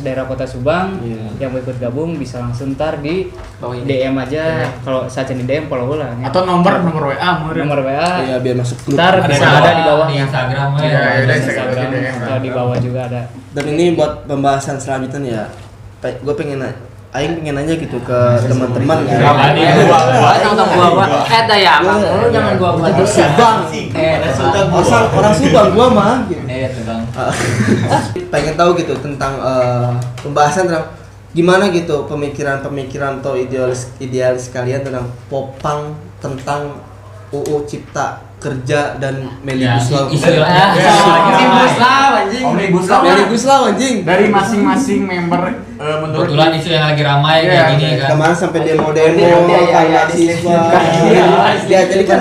daerah Kota Subang, yang mau ikut gabung bisa langsung ntar di DM aja. Kalau saat di DM follow lah ya. Atau nomor WA. Nomor WA. Iya, biar masuk grup. Ntar bisa ada di bawah di Instagram Iya, ada Instagram, atau di bawah juga ada. Dan ini buat pembahasan selanjutnya ya. Gue pengen nanya gitu ke teman-teman gitu. Gua. Ya, lu jangan gua Itu Subang. Orang Subang gua mah gitu. Pengen tahu gitu tentang pembahasan tentang gimana gitu pemikiran atau idealis kalian tentang popang, tentang UU Cipta Kerja dan Omnibus Law. Omnibus Law anjing. Dari masing-masing member menurut Kebetulan isu yang lagi ramai kayak gini kan. Kemarin sampai demo-demo mahasiswa. Ya, jadi kan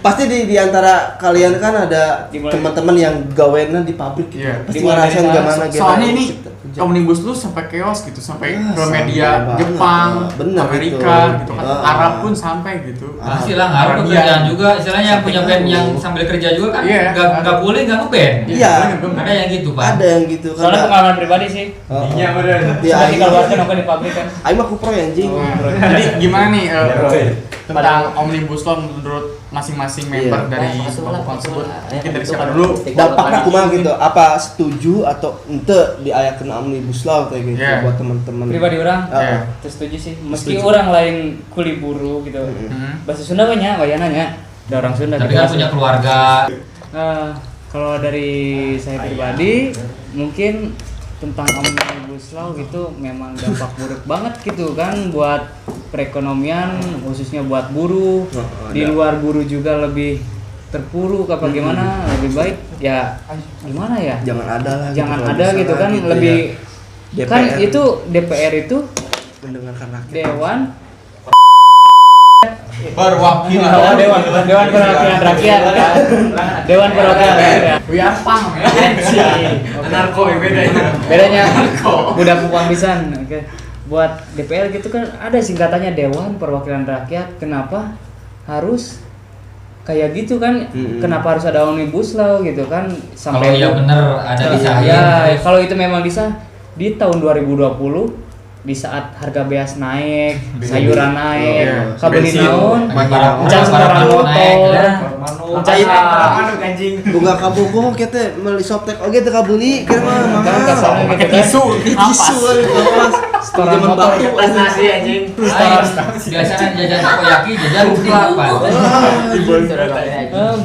pasti di antara kalian kan ada teman-teman yang gawenan di pabrik gitu. Iya. Pasti ngerasain gimana gitu. Soalnya ini Omnibus Law sampai chaos gitu, sampai ke media Jepang, Amerika gitu kan, Arab pun sampai gitu. Pasti lah ngaruh ke kerjaan juga, istilahnya yang punya band yang sambil kerja juga kan nggak boleh nggak ngeband. Iya. Ada yang gitu Pak. Ada yang gitu kan. Soalnya pengalaman pribadi sih. Iya benar. Ya, Seperti kalau warga nongkrong di pabrik kan. aing mah kupro ya anjing. Jadi gimana nih tentang Omnibus Law menurut masing-masing member dari popang tersebut? Mungkin dari siapa dulu? Dampaknya kumaha gitu? Apa setuju atau ente diayakeun Omnibus Law kayak gitu buat teman-teman? Pribadi orang setuju sih. Meski orang lain kuli buru gitu. Bahasa Sunda banyak, wayananya. Ada orang Sunda. Tapi kan punya keluarga. Kalau dari saya pribadi, mungkin tentang Omnibus Law gitu memang dampak buruk banget gitu kan buat perekonomian, khususnya buat buruh. Di luar buruh juga lebih terpuruk apa gimana, lebih baik ya gimana ya? Jangan ada lah. Jangan gitu, ada gitu kan, gitu lebih Kan itu DPR itu mendengarkan rakyat. dewan Perwakilan. dewan perwakilan rakyat kan. Dewan perwakilan rakyat. Wia pang ya. Narko bedanya. Bedanya udah kupang pisan. Oke. Buat DPR gitu kan ada singkatannya Dewan Perwakilan Rakyat. Kenapa harus kayak gitu kan? Kenapa harus ada omnibus law gitu kan? Kalau iya bener ada disahin. Ya, kalau itu memang disah di tahun 2020 di saat harga beas naik, sayuran naik, kabeli naon, can setoran motor, Buka kabuku kita meuli softtek oge teu kabeli keur mah kan kasarnya gitu kan. tisu pas Setoran motor, nasi anjing. Biasanya jajan takoyaki, jajan kelapa.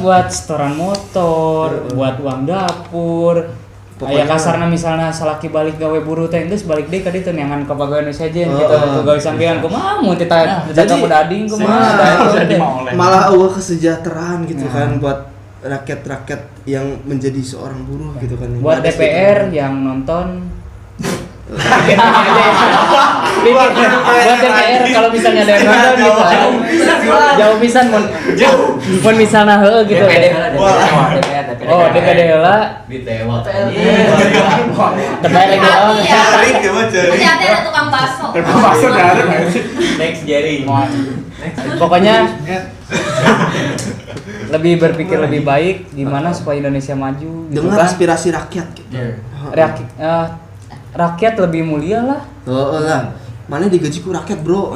buat setoran motor, buat uang dapur. Aya kasarna misalnya salaki balik gawe buru teh geus balik deui ka ditu neangan ka pagawean sajen gitu gawe sampean kumaha mun teh jaga budading kumaha malah eueuh kesejahteraan gitu kan buat rakyat-rakyat yang menjadi seorang buruh gitu kan. Buat DPR yang nonton buat DPR kalau misalnya ada yang nonton gitu jauh pisan mun misalnya heueuh gitu. Oh, DPD heula Ditewak. terbaik lagi oh. Hati-hati ada tukang bakso. Next Jerry. Pokoknya lebih berpikir lebih baik gimana supaya Indonesia maju gitu Dengan kan. aspirasi rakyat gitu. Rakyat lebih mulia lah. Heeh lah. Mana digaji ku rakyat, Bro.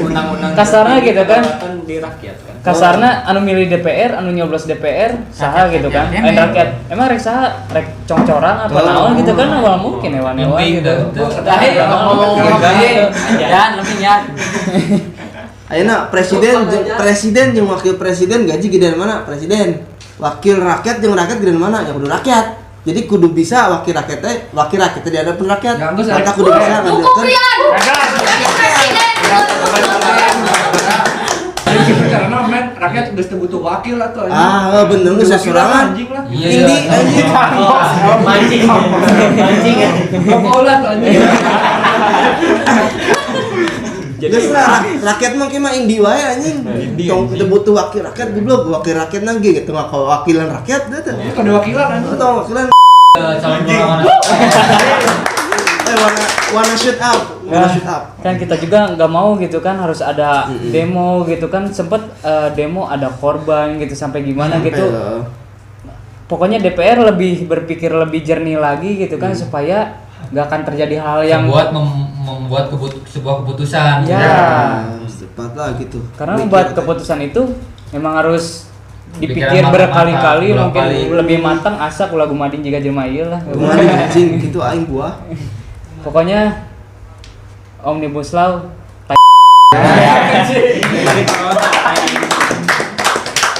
Undang-undang Kasarnya gitu kan. di rakyat kan. Kasarna anu milih DPR, anu nyoblos DPR, saha gitu kan. Lain rakyat. Emang rek saha rek congcorang apa naon gitu kan awal mungkin hewan-hewan gitu. Ngomong ya, lebih ya. Ayeuna presiden jeung wakil presiden gaji gedean mana? Presiden. Wakil rakyat jeung rakyat gedean mana? Ya kudu rakyat. Jadi kudu bisa wakil rakyatnya di hadapan rakyat. Maka kudu bisa ngambilkan. Karena men rakyat geus teu butuh wakil atuh. Bener geus sorangan. Indi anjing. Mancing. Kokolat anjing. Geus lah rakyat mah mah indi wae anjing. Tong teu butuh wakil rakyat goblok, wakil rakyat nang ge gitu mah wakilan rakyat teh teh. Kada wakilan anjing. Tong wakilan Calon mana? wanna shoot up. Kan kita juga nggak mau gitu kan harus ada demo gitu kan sempet demo ada korban gitu sampai gimana gitu. Pokoknya DPR lebih berpikir lebih jernih lagi gitu kan supaya nggak akan terjadi hal yang membuat sebuah keputusan. Ya. Tepat lah gitu. Karena membuat keputusan itu memang harus dipikir berkali-kali mungkin lebih matang asa kula gumading jika jelema ieu lah. Gumading anjing gitu aing buah. Pokoknya omnibus law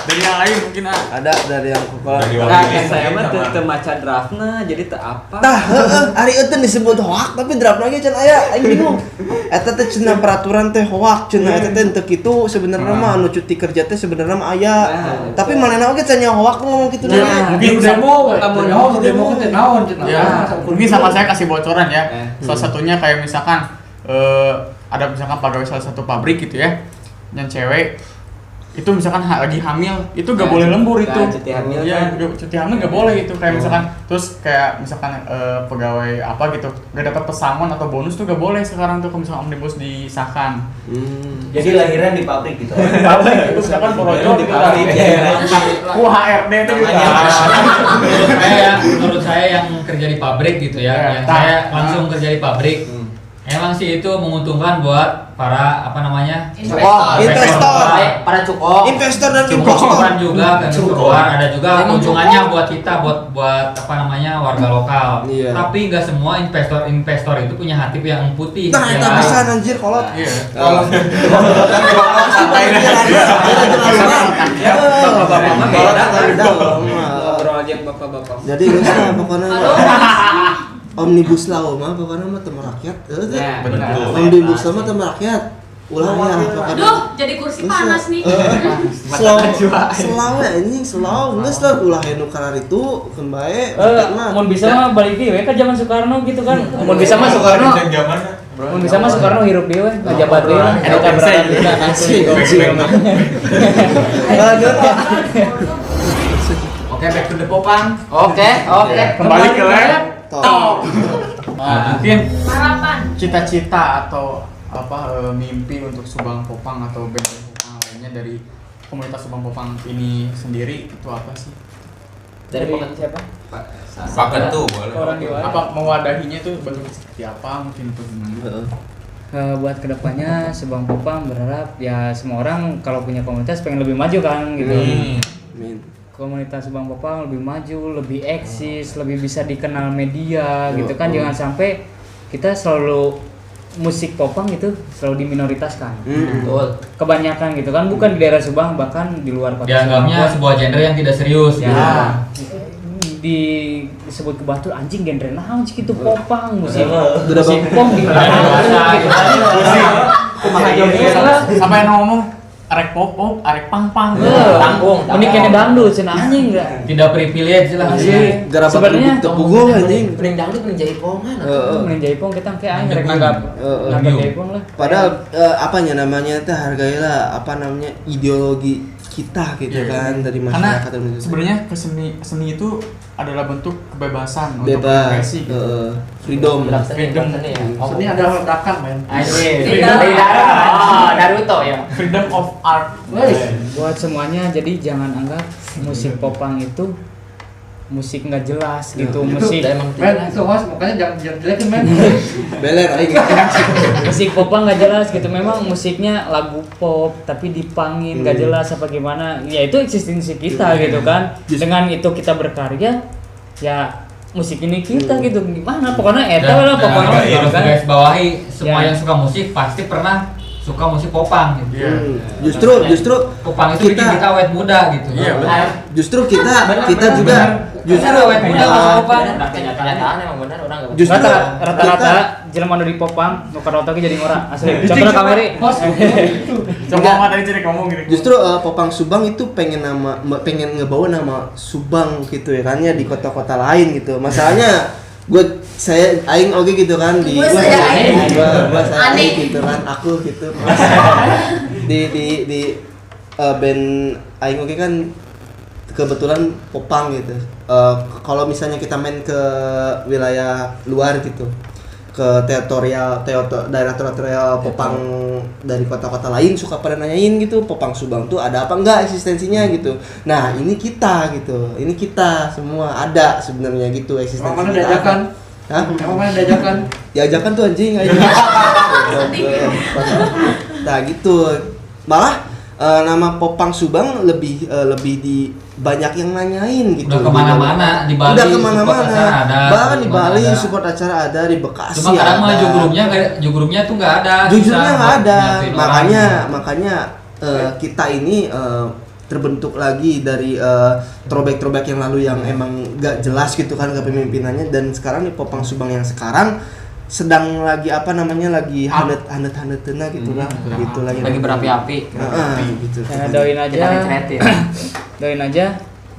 Dari yang lain mungkin ada dari yang kepala. Saya mah teu maca draftna jadi teu apa. Tah, ari euteun disebut hoak tapi draft lagi can aya aing bingung. Eta teh cenah peraturan teh hoak cenah eta teh teu kitu sebenarnya mah anu cuti kerja teh sebenarnya mah aya. Tapi manehna oge cenah hoak ngomong kitu deui. Mungkin demo teh naon cenah. ya, mungkin sama saya kasih bocoran ya. Salah satunya kayak misalkan ada misalkan pegawai salah satu pabrik gitu ya, yang cewek itu misalkan lagi hamil itu gak boleh lembur itu. Cuti hamil ya, kan? cuti hamil gak boleh itu kayak misalkan terus kayak misalkan pegawai apa gitu gak dapat pesangon atau bonus tuh gak boleh sekarang tuh kalau misalkan omnibus disahkan. Jadi lahiran di pabrik gitu. Pabrik itu misalkan projo di pabrik. HRD itu Menurut saya yang kerja di pabrik gitu ya, yang saya langsung kerja di pabrik. Emang sih itu menguntungkan buat para apa namanya Investor. Para cukok. Investor dan investor juga kan keluar ada juga keuntungannya buat kita buat apa namanya warga lokal. Iya. Tapi nggak semua investor itu punya hati yang putih. Nah, eta pisan anjir kolot. Iya. Bapak-bapak mah beda. Ngobrol aja bapak-bapak. Jadi geus lah pokona omnibus law mah pokona mah teu rakyat. Ya, benar. Omnibus law mah teu rakyat. Ulah ya. Aduh, jadi kursi panas nih. Selawe anjing, selawe. Geus lah ulah anu karar itu keun bae. Mun bisa mah balik deui we ka zaman Soekarno gitu kan. Mun bisa mah Soekarno. Mun bisa mah Soekarno hirup deui we, ngajabat deui lah. Eta berada di asli. Oke, back to the Popang. Oke. Kembali ke laptop. Mungkin Harapan. cita-cita atau mimpi untuk Subang Popang atau band Popang lainnya dari komunitas Subang Popang ini sendiri itu apa sih? Dari siapa? Pak Ketu boleh. Orang di luar. Apa mewadahinya itu bentuknya seperti apa mungkin itu gimana? Buat kedepannya Subang Popang berharap ya semua orang kalau punya komunitas pengen lebih maju kan gitu. Komunitas Subang Popang lebih maju, lebih eksis, lebih bisa dikenal media gitu kan. Jangan sampai kita selalu musik popang itu selalu diminoritaskan. Betul. Kebanyakan gitu kan, bukan di daerah Subang bahkan di luar kota. Dianggapnya sebuah genre yang tidak serius ya. gitu. Disebut ke Batur anjing genre naon gitu popang musik. Udah Musik pop di Sampai ngomong arek pop, arek pang-pang. Tanggung. Mending kene dangdut cenah anjing enggak. Tidak privilege lah sih. Sebenarnya tepunggung anjing. Pening dangdut pening jaipongan. Mending jaipong kita kayak aing rek nanggap jaipong lah. Padahal namanya teh hargailah ideologi kita gitu kan dari masyarakat. Karena sebenarnya seni itu adalah bentuk kebebasan untuk bebas, berekspresi gitu. freedom. Seni adalah ledakan men. Naruto ya. Freedom of art. Buat semuanya, jadi jangan anggap musik popang itu musik nggak jelas gitu, musik Men, itu host makanya jangan jelekin men. Beler aing. musik popang nggak jelas gitu. Memang musiknya lagu pop tapi dipangin nggak jelas apa gimana. Ya itu eksistensi kita gitu kan. Dengan itu kita berkarya, ya musik ini kita gitu gimana pokoknya eta lah pokoknya harus kan. guys bawahi semua Ya. yang suka musik pasti pernah suka musik popang gitu. Justru Popang itu bikin kita awet muda gitu. Iya, benar. Justru kita juga justru awet muda sama popang. Kenyataan emang benar orang enggak. Justru Rata-rata jelema nu di popang nu karaoke jadi ngora asli. Contohnya kamari. Coba ngomong tadi jadi ngomong gitu. Justru Popang Subang itu pengen ngebawa nama Subang gitu ya kan ya di kota-kota lain gitu. Masalahnya saya aing oge gitu kan di Gua saya aing gitu kan aku gitu. di band aing oge kan kebetulan Popang gitu. Kalau misalnya kita main ke wilayah luar gitu, ke daerah teritorial Popang dari kota-kota lain suka pada nanyain gitu, Popang Subang tuh ada apa enggak eksistensinya gitu. Nah ini kita gitu, ini kita semua ada sebenarnya gitu eksistensi. Mana diajakan? Hah? Emang mana diajakan? Diajakan tuh anjing aja. Nah gitu, malah nama Popang Subang lebih di banyak yang nanyain gitu. Udah kemana-mana di Bali. Udah kemana-mana. Bahkan di Bali ada. support acara ada, di Bekasi. Cuma kadang mah ada. jugurumnya tuh nggak ada. Jujurnya Susah nggak ada. buat nyatuin Makanya kita ini terbentuk lagi dari throwback yang lalu yang emang gak jelas gitu kan kepemimpinannya, dan sekarang nih Popang Subang yang sekarang sedang lagi lagi handet-handetna gitu lah gitu lagi berapi-api gitu. Ya, doain aja. Kita kreatif. Doain aja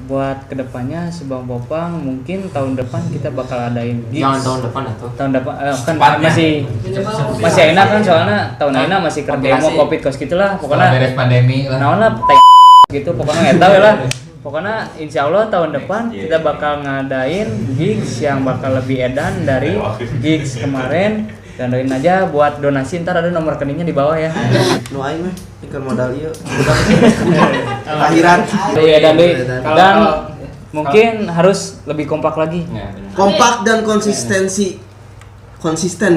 buat kedepannya Subang Popang mungkin tahun depan kita bakal adain gigs. Jangan tahun depan atau Tahun depan kan masih enak kan soalnya tahun ini masih ke demo covid kos gitulah Pokoknya pokoknya beres pandemi lah. naon lah gitu pokoknya eta we lah. Pokoknya insya Allah tahun depan kita bakal ngadain gigs yang bakal lebih edan dari gigs kemarin. Dan doain aja buat donasi, ntar ada nomor rekeningnya di bawah ya. Nu aing mah ikan modal ieu. Akhiran. Dan mungkin harus lebih kompak lagi. Kompak dan konsisten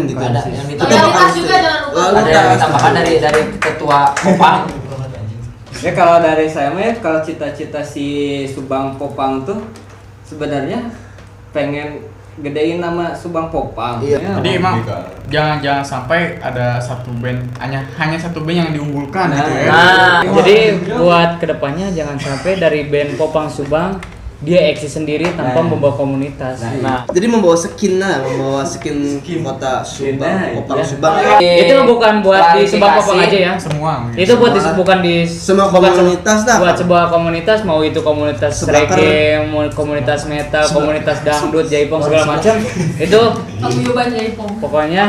gitu. Ada yang Loyalitas juga jangan lupa. ada yang tambahkan dari ketua Popang. Ya kalau dari saya mah kalau cita-cita si Subang Popang tuh sebenarnya pengen gedein nama Subang Popang. Iya. Ya, Jadi emang jangan sampai ada satu band hanya satu band yang diunggulkan gitu ya. Nah, jadi buat kedepannya jangan sampai dari band Popang Subang dia eksis sendiri tanpa membawa komunitas. Nah, Jadi membawa skin kota Subang, Popang Subang. itu bukan buat di Subang Popang aja ya. Semua. Itu buat bukan di Semua bukan komunitas dah. buat sebuah komunitas, mau itu komunitas Sebakar. reggae, mau komunitas metal, komunitas dangdut, jaipong segala macam. Itu Paguyuban Jaipong. pokoknya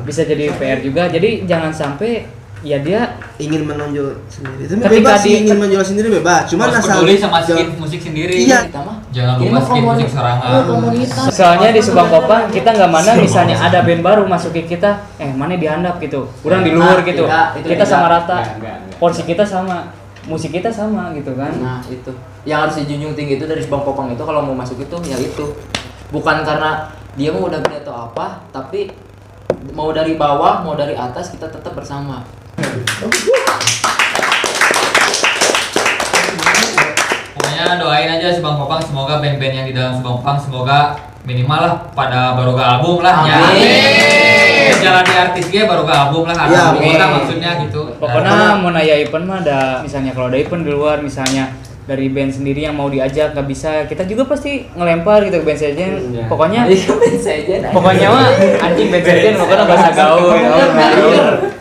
bisa jadi PR juga. Jadi jangan sampai ya dia Ingin menonjol sendiri. Itu Ketika bebas sih, di- ingin menonjol sendiri bebas. Cuman Harus asal peduli sama skin jangan- musik sendiri. Iya. Kita mah Jangan ini lupa mah skin musik serangan. komunitas. soalnya di Subang Popang kita nggak mana misalnya ada band baru masuk ke kita, mana dihandap gitu, kurang di luar gitu. tidak, itu Kita tidak. sama rata, Enggak. porsi kita sama, musik kita sama gitu kan. Nah itu yang harus dijunjung tinggi itu dari Subang Popang itu kalau mau masuk itu ya itu bukan karena dia mau udah gede atau apa, tapi mau dari bawah mau dari atas kita tetap bersama. Pokoknya doain aja Subang Popang, semoga band-band yang di dalam Subang Popang semoga minimal lah pada baru ke album lah ya. Amin. Jalan di artis gue baru ke album lah, Ya, album amin. kita maksudnya gitu. Pokoknya mau naya event mah ada, misalnya kalau ada event di luar, misalnya dari band sendiri yang mau diajak nggak bisa, kita juga pasti ngelempar gitu ke band sejen. Pokoknya pokoknya mah anjing band sejen pokoknya bahasa gaul,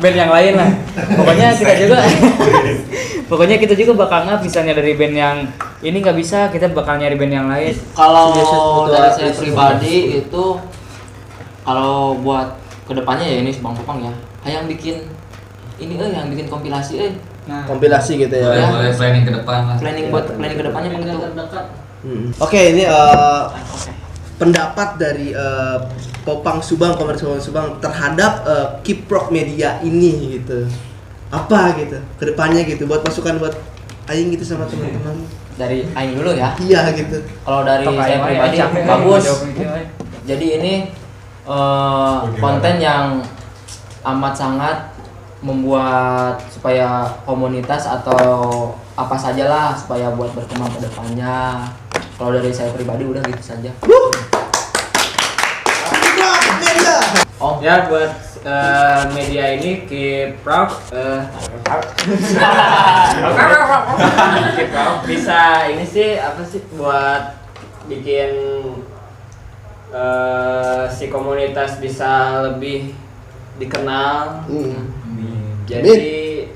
band yang lain lah. Pokoknya kita juga pokoknya kita juga bakal ngap misalnya dari band yang ini nggak bisa, kita bakal nyari band yang lain. Kalau dari saya pribadi itu kalau buat kedepannya ya ini Subang Popang ya, yang bikin ini yang bikin kompilasi kompilasi gitu ya. Boleh planning ke depan lah. planning kedepannya begitu. Oke, ini pendapat dari Popang Subang, Komersial Subang terhadap Kiprok Media ini gitu. Apa gitu kedepannya gitu buat masukan buat Aing gitu sama teman-teman. Dari Aing dulu ya. Iya gitu. Kalau dari saya pribadi bagus. Jadi ini konten yang amat sangat membuat supaya komunitas atau apa sajalah supaya buat berkembang ke depannya. Kalau dari saya pribadi udah gitu saja. Oh ya buat media ini keep proud, keep proud bisa ini sih apa sih buat bikin si komunitas bisa lebih dikenal. Jadi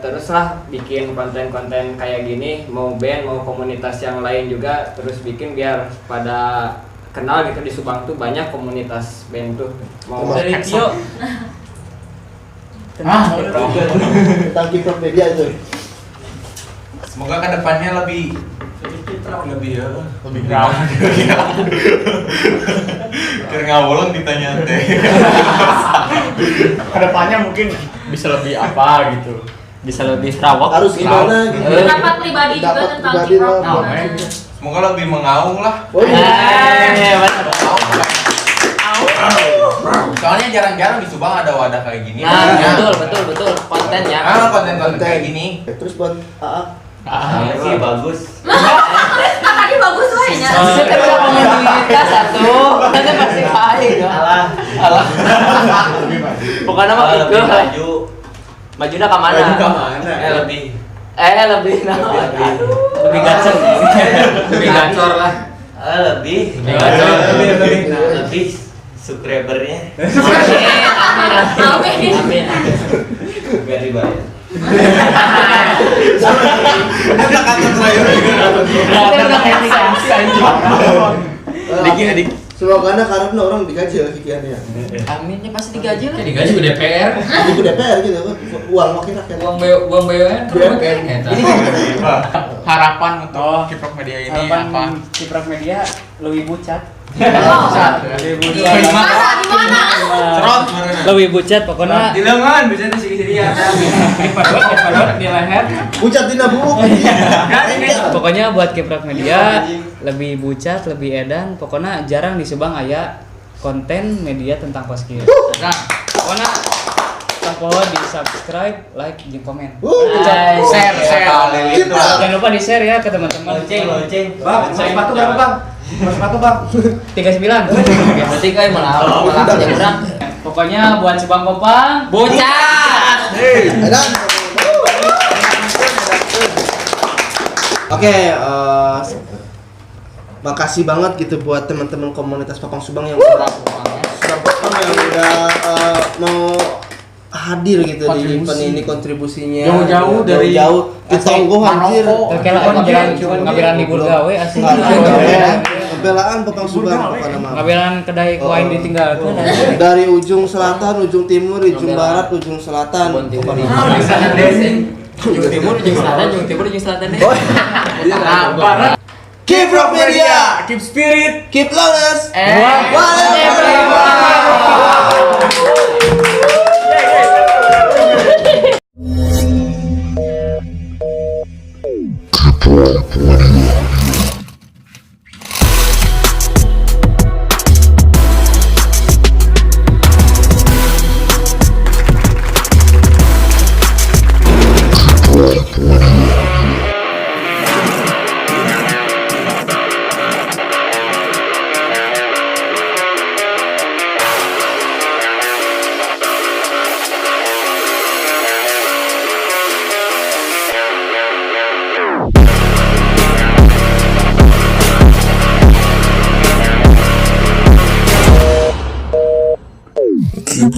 teruslah bikin konten-konten kayak gini, mau band mau komunitas yang lain juga terus bikin biar pada kenal gitu. Di Subang tuh banyak komunitas band tuh. Mau Dari Tio Tentang Kiprok Media itu. Semoga kedepannya lebih Kira ngawolong ditanya teh. Kedepannya mungkin bisa lebih apa gitu. Bisa lebih terawak. Harus gimana gitu. Pendapat pribadi juga Pendapat tentang pribadi Kiprok. lah. Semoga lebih mengaung lah. Oh iya. Soalnya jarang-jarang di Subang ada wadah kayak gini. Nah, betul konten ya. Konten-konten kayak gini. Terus buat Sih bagus. Tadi bagus we nya. Bisa kita komunitas satu, kita pasti baik ya. Alah. Pokoknya mah itu majunya ke mana? Lebih Lebih gacor. Lebih gacor lah. lebih subscribernya Amin. biar dibayar. Adik. Semoga karena orang digaji ya kikiannya. Aminnya pasti digaji lah. Jadi gaji ke DPR. Itu DPR gitu kan. Uang wakil rakyat. Uang BUMN BUMN. Harapan untuk Kiprok Media ini apa? harapan Kiprok Media lebih bucat. Lebih Mana di mana? Lebih bucat pokoknya. Di lengan bisa di sini ya. Dipadot di leher. Bucat dina buuk. Pokoknya buat Kiprok Media lebih bucat, lebih edan. Pokoknya jarang di Subang aya konten media tentang paskib. Nah, pokoknya sampo di subscribe, like, jeung komen. Share. Jangan lupa di share ya ke teman-teman. Lonceng. Bang, sepatu berapa bang? Sepatu bang. 39. Berarti kayak malah yang kurang. Pokoknya buat Subang Popang, Bocah. Edan. Oke, makasih banget gitu buat teman-teman komunitas Popang Subang yang sudah mau hadir gitu di event ini, kontribusinya Jauh-jauh dari Tonggo anjir. Ngabelan libur gawe asli. Pembelaan Popang Subang pokoknya mah. Ngabelan kedai kuain ditinggalkeun. Dari ujung selatan, ujung timur, ujung barat, ujung selatan. Ujung timur, ujung selatan deh. Keep Rock Media, Keep spirit. keep loudness, Keep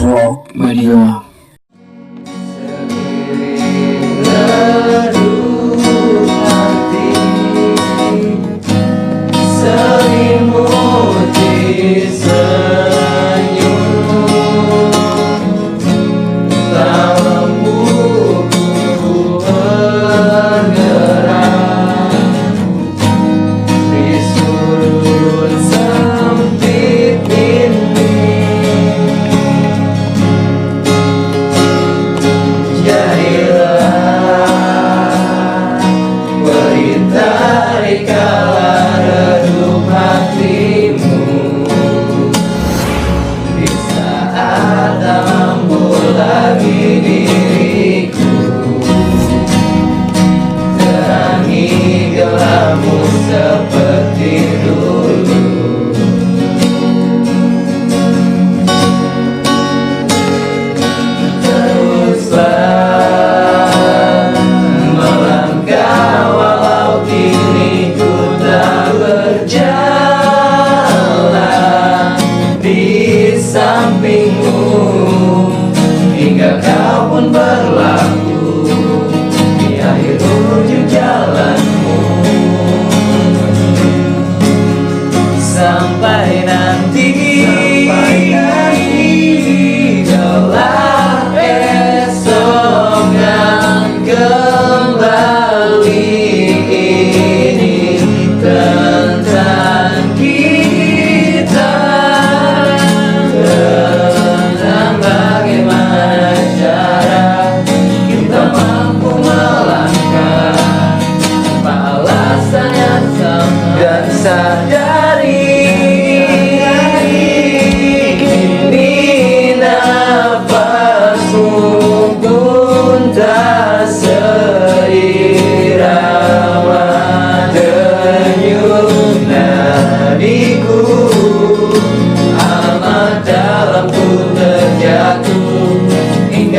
Rock Media.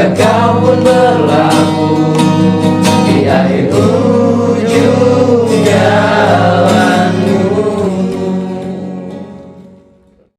Hingga kau pun berlalu.